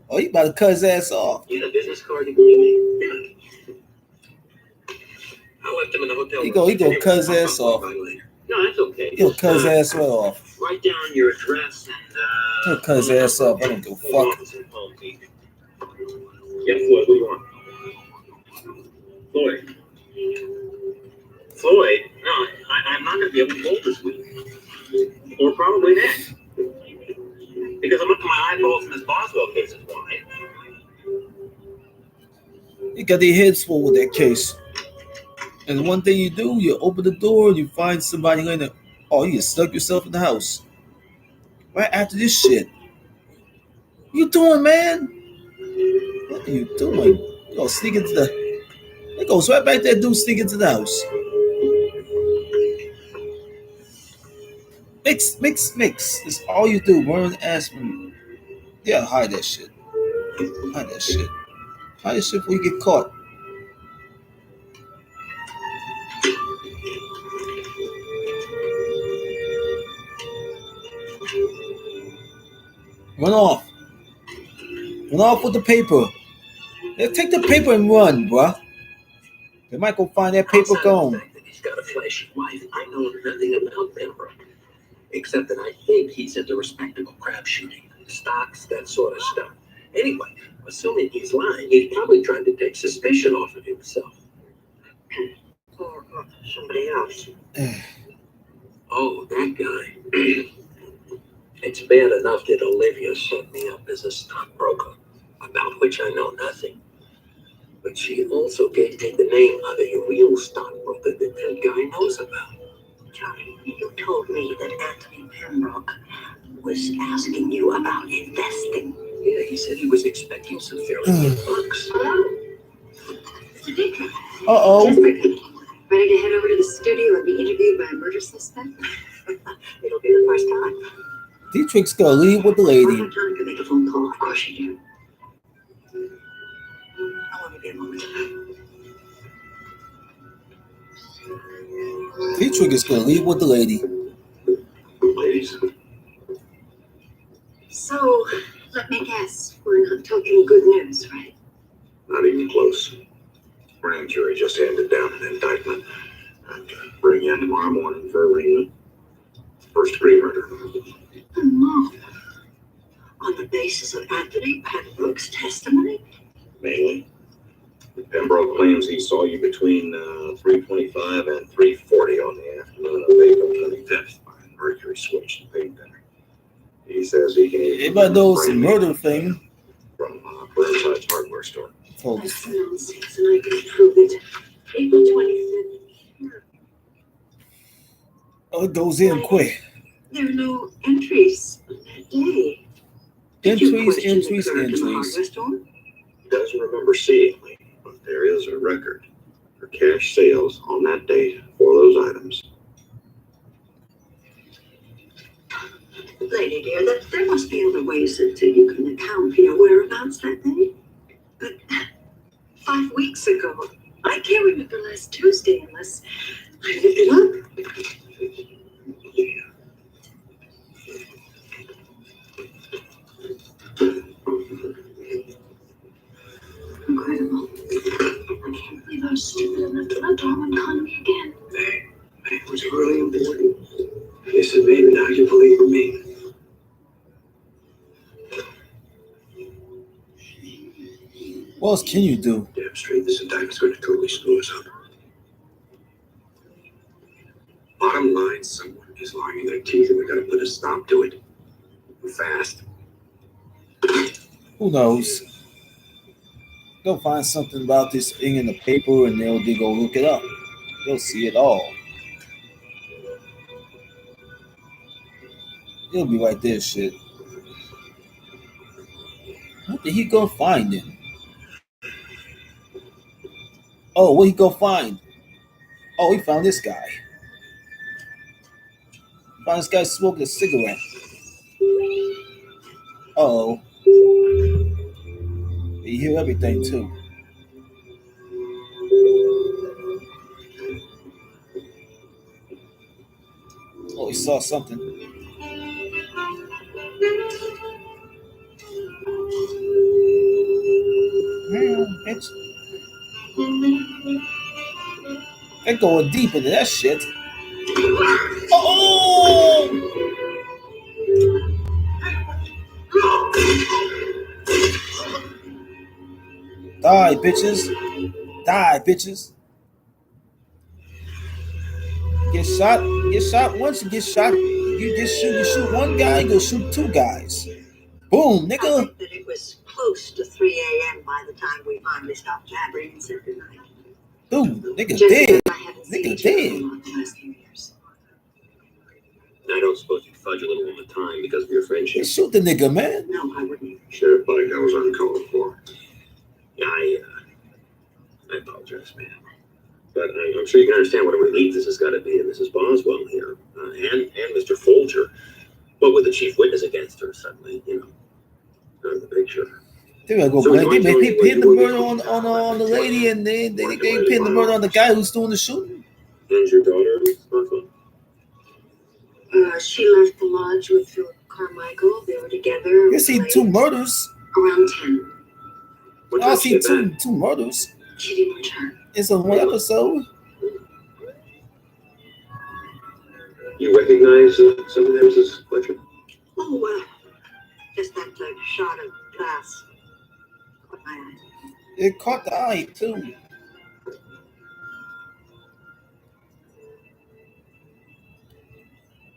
Oh, you about to cut his ass off. You had a business card you can give me? Yeah. I left him in the hotel room. He gonna cut his ass off. No, that's okay. He'll cut his ass right off. Write down your address and He'll cut his ass off. I don't give a fuck. Yeah, Floyd, what do you want? Floyd. Floyd? No, I'm not going to be able to hold this week. Or probably next. Because I'm up to my eyeballs in this Boswell case is why. You got their heads full with that case. And one thing you do, you open the door and you find somebody in there. Oh, you just stuck yourself in the house. Right after this shit. What you doing, man? What are you doing? You gonna sneak into the... It goes right back there, dude, sneak into the house. Mix. That's all you do. Run aspirin. Yeah, hide that shit. Hide that shit. Hide that shit before you get caught. Run off. Run off with the paper. Yeah, take the paper and run, bruh. They might go find that paper gone. He's got a flashy wife. I know nothing about Pembroke. Except that I think he's into respectable crap shooting, stocks, that sort of stuff. Anyway, assuming he's lying, he's probably trying to take suspicion off of himself. Or somebody else. Oh, that guy. It's bad enough that Olivia set me up as a stockbroker, about which I know nothing. But she also gave me the name of a real stockbroker that that guy knows about. Johnny, you told me that Anthony Pembroke was asking you about investing. Yeah, he said he was expecting some fairly good bucks. Uh-oh. Ready to head over to the studio and be interviewed by a murder suspect? It'll be the first time. Dietrich's gonna leave with the lady. I have time to make a phone call. Of course you do. I want to be a moment. Dietrich is gonna leave with the lady. Ladies, So, let me guess, we're not talking good news, right? not even close. Grand jury just handed down an indictment. And bring in tomorrow morning for arraignment. First degree murder. No. On the basis of Anthony Pembroke's testimony? Mainly. Pembroke claims he saw you between 3:25 and 3:40 on the afternoon of April 25th by Mercury Switch and Paint Dinner. He says he can Everybody knows the murder thing. From Burnside's hardware store. Told That's us. nonsense, and I can prove it. April 25th. Oh, it goes in quick. There are no entries on that day. Did you question the clerk in the hardware store? Doesn't remember seeing me, but there is a record for cash sales on that date for those items. Lady dear, there must be other ways that you can account for your whereabouts that day. But 5 weeks ago, I can't remember last Tuesday unless I looked it up. Incredible. I can't believe I was stupid enough to let Darwin con me again. Hey, it was really important. They said maybe now you believe in me. What else can you do? Damn straight, this indictment's going to totally screw us up. Bottom line, someone is lying in their teeth and we got to put a stop to it. Fast. Who knows? They'll find something about this thing in the paper and they go look it up. They'll see it all. It'll be right there, shit. What did he go find then? Oh, what he go find? Oh, he found this guy. Found this guy smoking a cigarette. Uh-oh. You hear everything too. Oh, he saw something. Bitch. They're going deep into that shit. Oh! Die, bitches. Die, bitches. Get shot once, you get shot. You shoot one guy, you go shoot two guys. Boom, I nigga. think that it was close to 3 a.m. by the time we finally stopped jabbering and said goodnight. Dude, nigga Jessica dead. and I haven't seen Nigga each other dead. in the last few years. I don't suppose you'd fudge a little on the time because of your You friendship. shoot the nigga, man. No, I wouldn't. Sheriff Bike, I was uncalled for. I apologize, man. But I'm sure you can understand what a relief this has got to be to Mrs. Boswell here, and Mr. Folger. But with the chief witness against her, suddenly, out of the picture. They gotta go So blame. They pin the murder on the lady, and they pin the murder on the guy who's doing the shooting. And your daughter, Boswell? She left the lodge with Philip Carmichael. They were together. You see two murders. Around 10. What I time see she back? two murders. She didn't return. It's on one episode. You recognize some of them, Mrs. Fletcher? Oh, just that shot of glass. Caught my eye. It caught the eye too.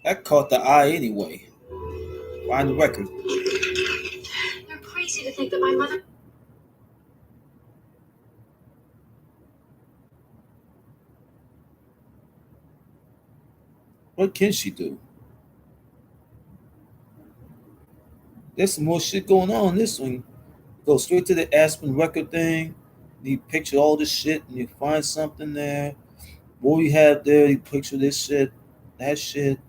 That caught the eye anyway. Find the record. They're crazy to think that my mother. What can she do? There's some more shit going on in this one. Go straight to the Aspen record thing. You picture all this shit and you find something there. What you have there, you picture this shit, that shit.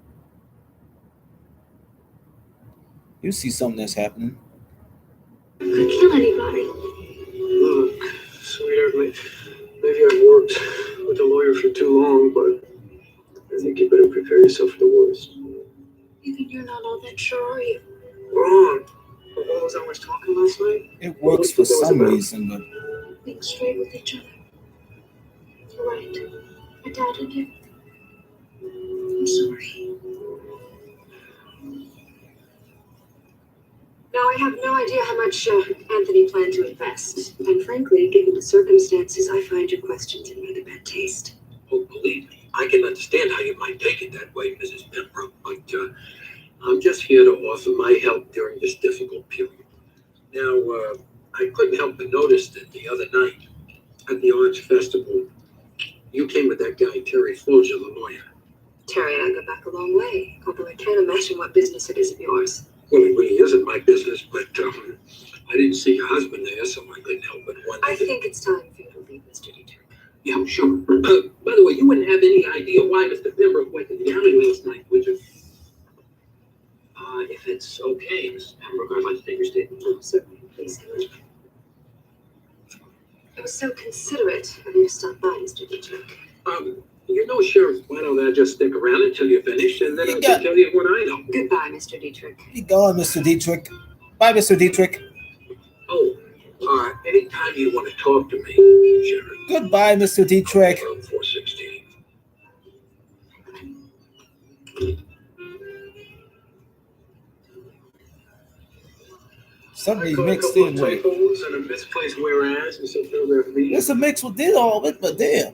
You see something that's happening. Could kill anybody. Look, sweetheart, maybe you have worked with a lawyer for too long, but I think you better prepare yourself for the worst. You think you're not all that sure, are you? Wrong. For all those hours talking last night, It works for some reason, but Being straight with each other. You're right. I doubted you. I'm sorry. Now, I have no idea how much Anthony planned to invest. And frankly, given the circumstances, I find your questions in rather bad taste. oh, believe me, I can understand how you might take it that way, Mrs. Pembroke, but I'm just here to offer my help during this difficult period. Now, I couldn't help but notice that the other night at the Arts Festival, you came with that guy, Terry Folger, the lawyer. Terry and I go back a long way, although I can't imagine what business it is of yours. Well, it really isn't my business, but I didn't see your husband there, so I couldn't help but wonder. I think it's time for you to leave, Mr. Dietrich. Yeah, I'm sure. By the way, you wouldn't have any idea why Mr. Pembroke went to the alley last night, would you? If it's okay, Mrs. Pembroke, I'd like to take your statement. Oh, certainly. Please come in. It was so considerate of you to stop by, Mr. Dietrich. You know, Sheriff, why don't I just stick around until you're finished, and then I You can tell you what I know. Goodbye, Mr. Dietrich. be gone, Mr. Dietrich. Bye, Mr. Dietrich. Oh, anytime you want to talk to me, Sheriff. Goodbye, Mr. Dietrich. 416. Something mixed in with it. Typos and a misplaced whereas in some paragraph B. It's a mix with it all of it, but damn.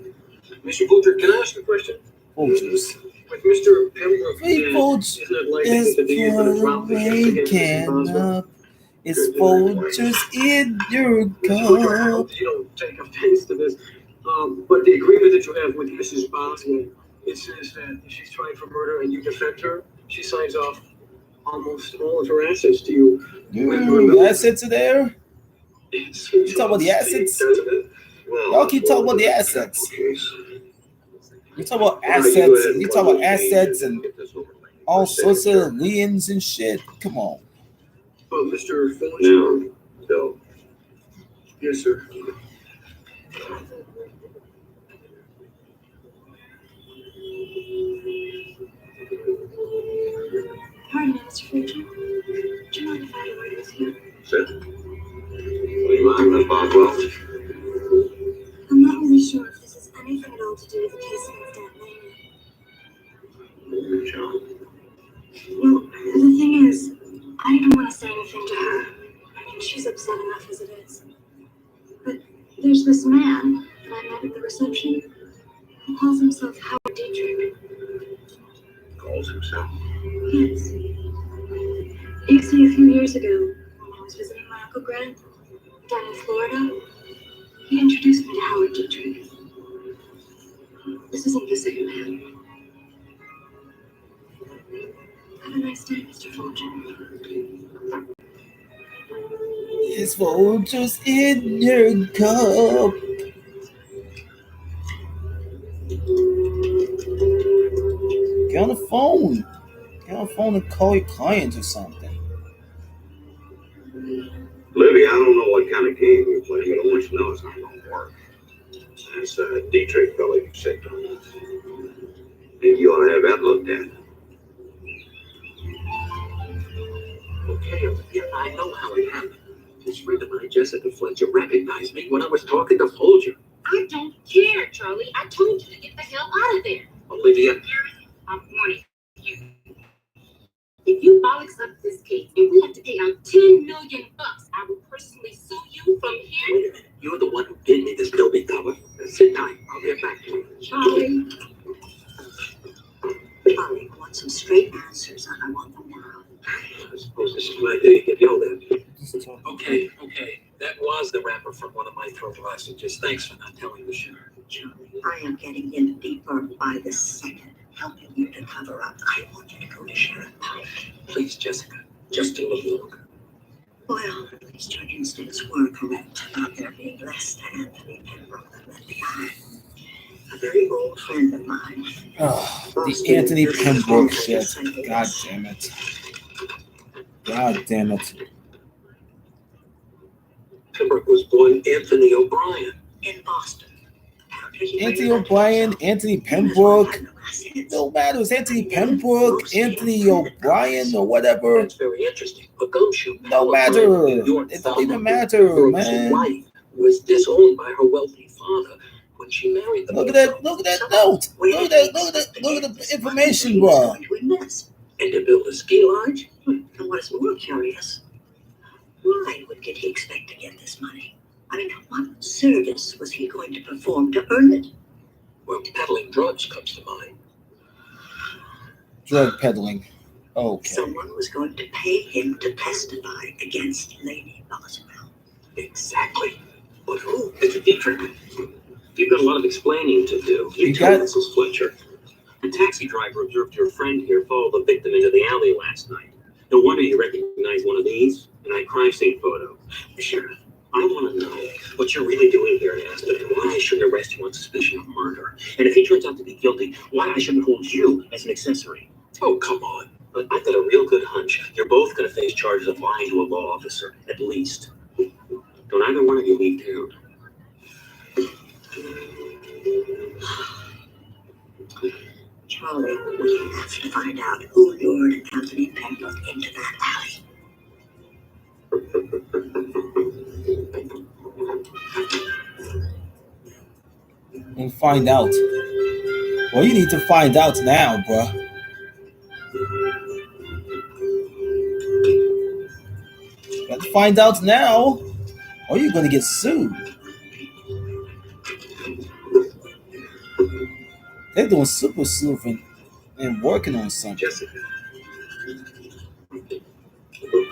Mr. Butcher, can I ask a question? Folgers. With Mr. Pembroke, Hey, Folgers. isn't it likely It's that the year for the drought that gets against Mrs. Boswell? It's Folgers in your Mr. Butcher, I cup. hope you don't take offense to this. But the agreement that you have with Mrs. Boswell, it says that if she's tried for murder and you defend her, she signs off almost all of her assets to you. Assets are there? You talking about the assets? Y'all keep talking about the assets. You talk about assets. You talk about assets and all sorts of liens and shit. Come on. Oh, Mr. Folger. No. Yes, sir. Pardon me, Mr. Folger. Do you mind if I had a word with you? Sit. What do you mind, Miss Boswell? I'm not really sure if this has anything at all to do with the case against Aunt Lane. John. Well, the thing is, I didn't want to say anything to her. I mean, she's upset enough as it is. But there's this man that I met at the reception who calls himself Howard Dietrich. Calls himself. Yes. You see, a few years ago, when I was visiting my Uncle Grant down in Florida, he introduced me to Howard Dietrich. This isn't the same man. Have a nice day, Mr. Folger. It's Folgers in your cup. Get on the phone. Get on the phone and call your client or something. Libby, I don't know what kind of game you're playing, but I want you to know it's not going to work. That's Dietrich fellow you said on this. Maybe you ought to have that looked at. Okay, Olivia, I know how it happened. This friend of mine, Jessica Fletcher, recognized me when I was talking to Folger. I don't care, Charlie. I told you to get the hell out of there. Olivia, I'm warning you. If you bollocks up this case and we have to pay out $10 million, I will personally sue you from here. wait a minute. You're the one who gave me this building cover. Sit tight. I'll get back to you. Charlie. Charlie, I want some straight answers, and I want them now. I suppose this is my day to get yelled at. Okay. That was the rapper from one of my throw messages. Thanks for not telling the sheriff. Charlie, I am getting in deeper by the second, helping you to cover up. I want you to go to Sheriff Pike. Please, Jessica, just a little longer. Well, at least your instincts were correct about there being less to Anthony Pembroke than met the eye. A very old friend of mine. Oh, the Anthony Pembroke shit. God damn it. God damn it. Pembroke was born Anthony O'Brien. In Boston. Anthony O'Brien, Anthony Pembroke. No matter, it's Anthony Pembroke, Anthony O'Brien, or whatever. That's very interesting. A gumshoe No matter. It don't even matter, man. Wife was disowned by her wealthy father when she married the Look at that note. Look at the information, bro. And to build a ski lodge? And what's more curious, why would he expect to get this money? I mean, what service was he going to perform to earn it? Well, peddling drugs comes to mind. Drug peddling. Okay. Someone was going to pay him to testify against Lady Boswell. Exactly. But who? Mr. Dietrich. You've got a lot of explaining to do. You got Mrs. Fletcher. The taxi driver observed your friend here follow the victim into the alley last night. No wonder you recognize one of these in that crime scene photo. Sheriff, I want to know what you're really doing here in Aspen and why I shouldn't arrest you on suspicion of murder. And if he turns out to be guilty, why I shouldn't hold you as an accessory. Oh, come on. But I've got a real good hunch. You're both going to face charges of lying to a law officer, at least. Don't either one of you leave town. Charlie, we have to find out who lured Anthony Pembroke into that alley. And find out. Well, you need to find out now, bruh. You got to find out now, or you're gonna get sued. They're doing super sleuthing and working on something. Jessica.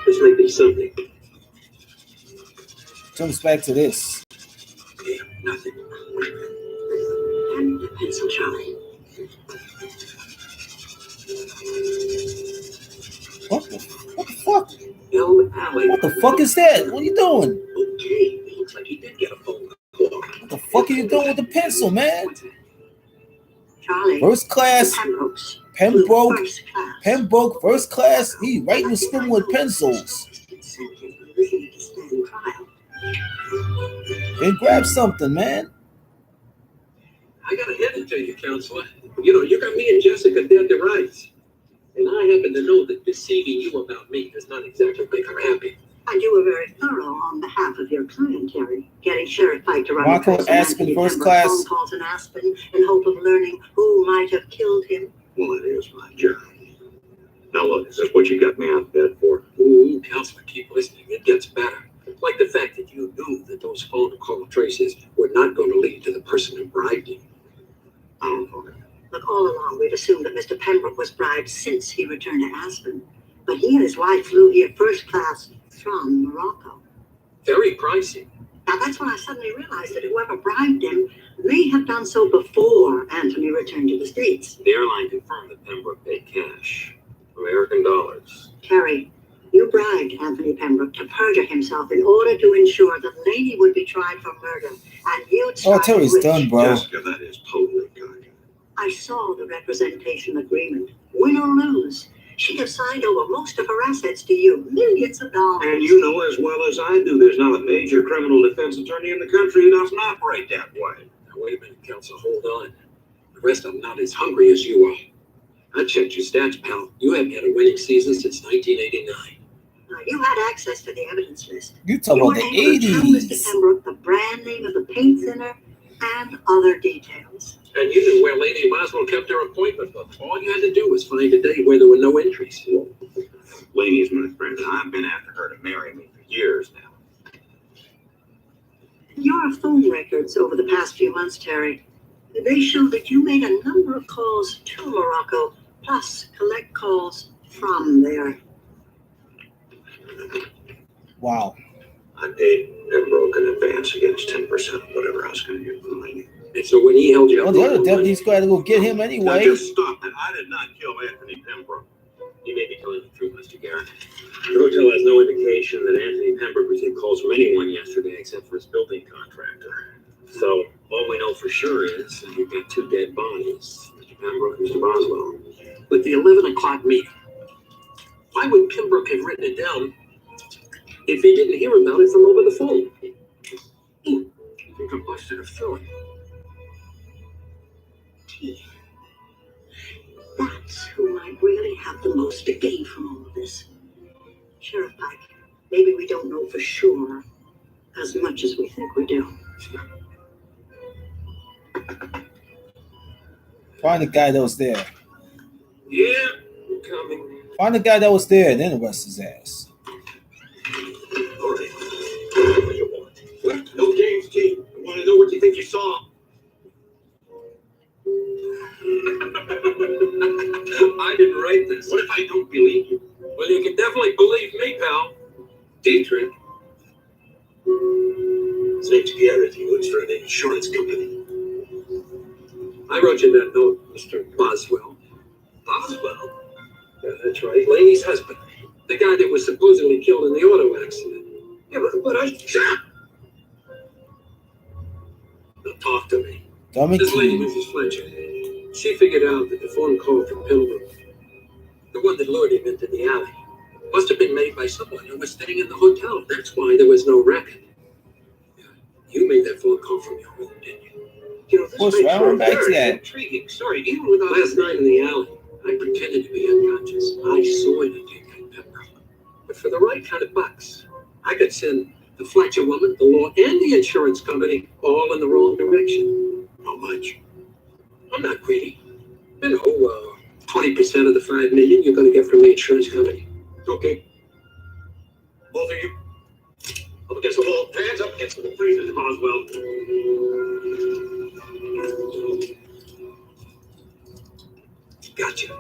This might be something. Jumps back to this. Yeah, nothing. And the pencil, Charlie. What the fuck? Elm Alley. What the fuck is that? What are you doing? Okay, it looks like he did get a phone call. What the fuck are you doing with the pencil, man? Charlie. First class. Pembroke. Pembroke, first class. He writing and scribbling with pencils. Then grab something, man. I got a hint to you, counselor. You got me and Jessica dead to rights. And I happen to know that deceiving you about me does not exactly make her happy. And you were very thorough on behalf of your client, Terry. Getting Sheriff Pike to run Marco Aspen, first class. phone calls in Aspen in hope of learning who might have killed him. Well, it is my job. Now look, is this what you got me out of bed for? Ooh, counselor, keep listening. It gets better. Like the fact that you knew that those phone call traces were not going to lead to the person who bribed you. Oh, look, all along we'd assumed that Mr. Pembroke was bribed since he returned to Aspen. But he and his wife flew here first class from Morocco. Very pricey. Now that's when I suddenly realized that whoever bribed him may have done so before Anthony returned to the States. The airline confirmed that Pembroke paid cash. American dollars. Terry, you bribed Anthony Pembroke to perjure himself in order to ensure that Lady would be tried for murder, and you'd strike Terry's rich. done, bro. Jessica, that is totally kind. I saw the representation agreement. Win or lose, she'd have signed over most of her assets to you, millions of dollars. And you know as well as I do, there's not a major criminal defense attorney in the country who doesn't operate that way. Now, wait a minute, counsel. Hold on. The rest of them not as hungry as you are. I checked your stats, pal. You haven't had a winning season since 1989. Now, you had access to the evidence list. You talking about the able to tell Mr. 80s. Pembroke the brand name of the paint thinner and other details. And you knew where Lady Boswell kept her appointment book. All you had to do was find a day where there were no entries. Lady's my friend, and I've been after her to marry me for years now. Your phone records over the past few months, Terry, they show that you made a number of calls to Morocco, plus collect calls from there. Wow. I paid Pembroke in advance against 10% of whatever I was going to get from Lady. And so when he held you Well, up, the other deputies got to go get him Now anyway. just stop it. I did not kill Anthony Pembroke. you may be telling the truth, Mr. Garrett. The hotel has no indication that Anthony Pembroke received calls from anyone yesterday except for his building contractor. So all we know for sure is that you've got two dead bodies, Mr. Pembroke and Mr. Boswell. With the 11 o'clock meeting, why would Pembroke have written it down if he didn't hear about it from over the phone? I think I busted a filling. teeth. That's who might really have the most to gain from all of this. Sheriff Pike, maybe we don't know for sure as much as we think we do. Find the guy that was there. Yeah, I'm coming. Find the guy that was there and then arrest his ass. All right. What do you want? What? No games, team. I want to know what you think you saw. I didn't write this. What if I don't believe you? Well, you can definitely believe me, pal. Dietrich. His name's Garrett. He works for an insurance company. I wrote you that note, Mr. Boswell. Boswell? Yeah, that's right. Laney's husband. The guy that was supposedly killed in the auto accident. Yeah, but I... Now talk to me. Dummy This lady, key. Mrs. Fletcher, she figured out that the phone call from Pembroke, the one that lured him into the alley, must have been made by someone who was staying in the hotel. That's why there was no record. You made that phone call from your home, didn't you? You know, this What's makes wrong for a back to very that? intriguing story. Even without last night in the alley, I pretended to be unconscious. I saw you take that Pembroke. But for the right kind of bucks, I could send the Fletcher woman, the law, and the insurance company all in the wrong direction. How much? I'm not greedy. 20% of the $5 million you're going to get from the insurance company. Okay. Both of you. Up against the wall. Hands up against the freezers, Boswell. Gotcha.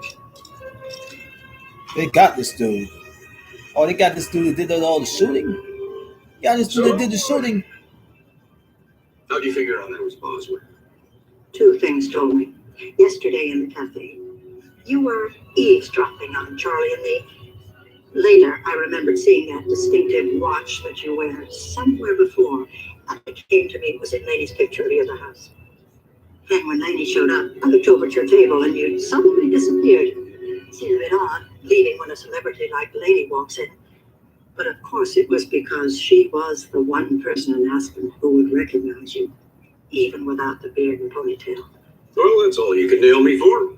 They got this dude. Oh, they got this dude that did all the shooting. Yeah, this dude that did the shooting. How'd you figure out that was Boswell? Two things told me. Yesterday in the cafe, you were eavesdropping on Charlie and me. Later, I remembered seeing that distinctive watch that you wear somewhere before. And it came to me it was in Lainey's picture of the other house. Then when Lainey showed up, I looked over at your table and you suddenly disappeared. Seemed a bit odd, leaving when a celebrity like Lainey walks in. But of course it was because she was the one person in Aspen who would recognize you, even without the beard and ponytail. Well, that's all you can nail me for.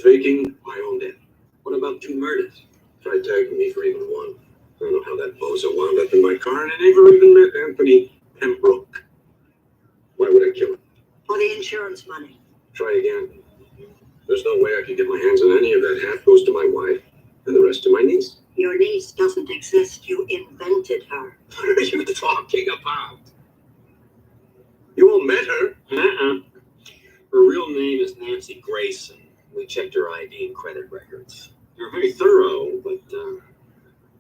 Faking my own death. What about 2 murders? Tried tagging me for even one. I don't know how that bozo wound up in my car, and I never even met Anthony Pembroke. Why would I kill him? For the insurance money. Try again. There's no way I could get my hands on any of that. Half goes to my wife, and the rest to my niece. Your niece doesn't exist. You invented her. What are you talking about? You all met her? Her real name is Nancy Grayson. We checked her ID and credit records. You're very thorough, but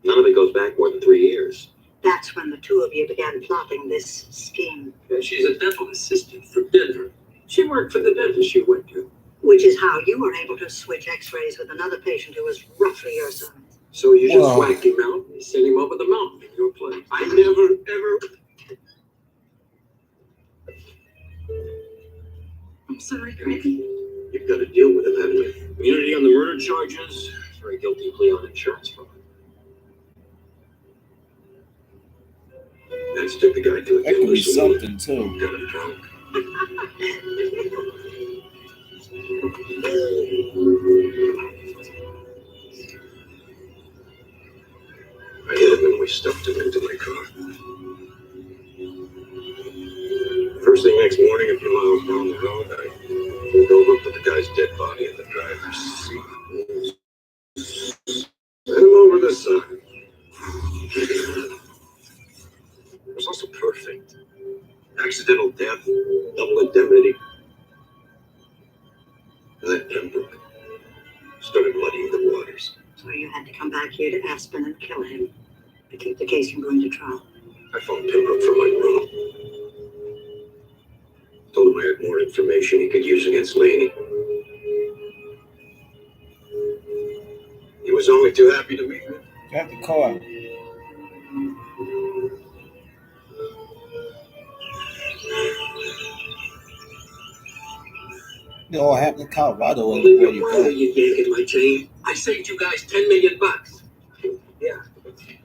none of it goes back more than 3 years. That's when the two of you began plotting this scheme. Yeah, she's a dental assistant for Denver. She worked for the dentist you went to. Which is how you were able to switch x-rays with another patient who was roughly your size. So you just Whoa. whacked him out and sent him over the mountain in your place. I never, ever... I'm sorry, Grady. You've got to deal with it, haven't you? Immunity on the murder charges for a guilty plea on insurance fraud. Let's take the guy to a That could be dealer's saloon. something too. Got him drunk. I hit him and we stuffed him into my car. First thing next morning, a few miles down the road, I drove up to the guy's dead body in the driver's seat. Sent him over the side. It was also perfect. Accidental death, double indemnity. And then Pembroke started muddying the waters. So you had to come back here to Aspen and kill him to keep the case from going to trial. I phoned Pembroke from my room. Told him I had more information he could use against Laney. He was only too happy to meet me. Got the car. It all happened in Colorado and where you Why go. are you yanking my chain? I saved you guys $10 million.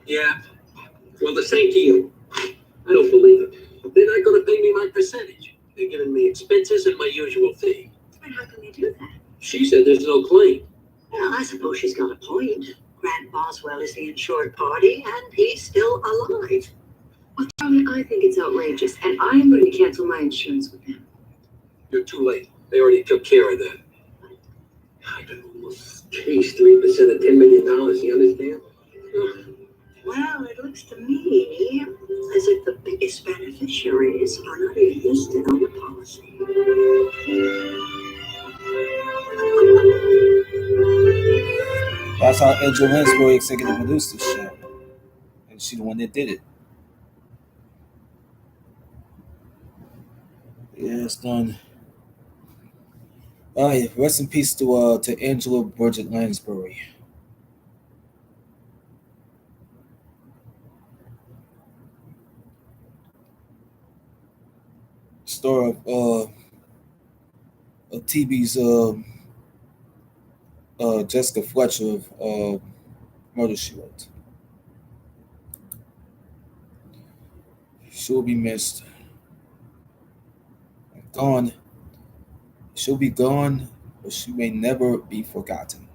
Yeah. Well, the same to you. I don't believe it. They're not going to pay me my percentage. They're giving me expenses and my usual fee. And how can they do that? She said there's no claim. Well, I suppose she's got a point. Grant Boswell is the insured party, and he's still alive. Well, Charlie, I think it's outrageous, and I am going to cancel my insurance with them. You're too late. They already took care of that. I can almost chase 3% of $10 million, you understand? Well, it looks to me as if the biggest beneficiaries are not even listed on the policy. That's how Angela Lansbury executive produced this show, and she's the one that did it. Yeah, it's done. All right, rest in peace to Angela Bridget Lansbury. Star of TV's Jessica Fletcher of Murder She Wrote. She'll be missed. Gone. She'll be gone, but she may never be forgotten.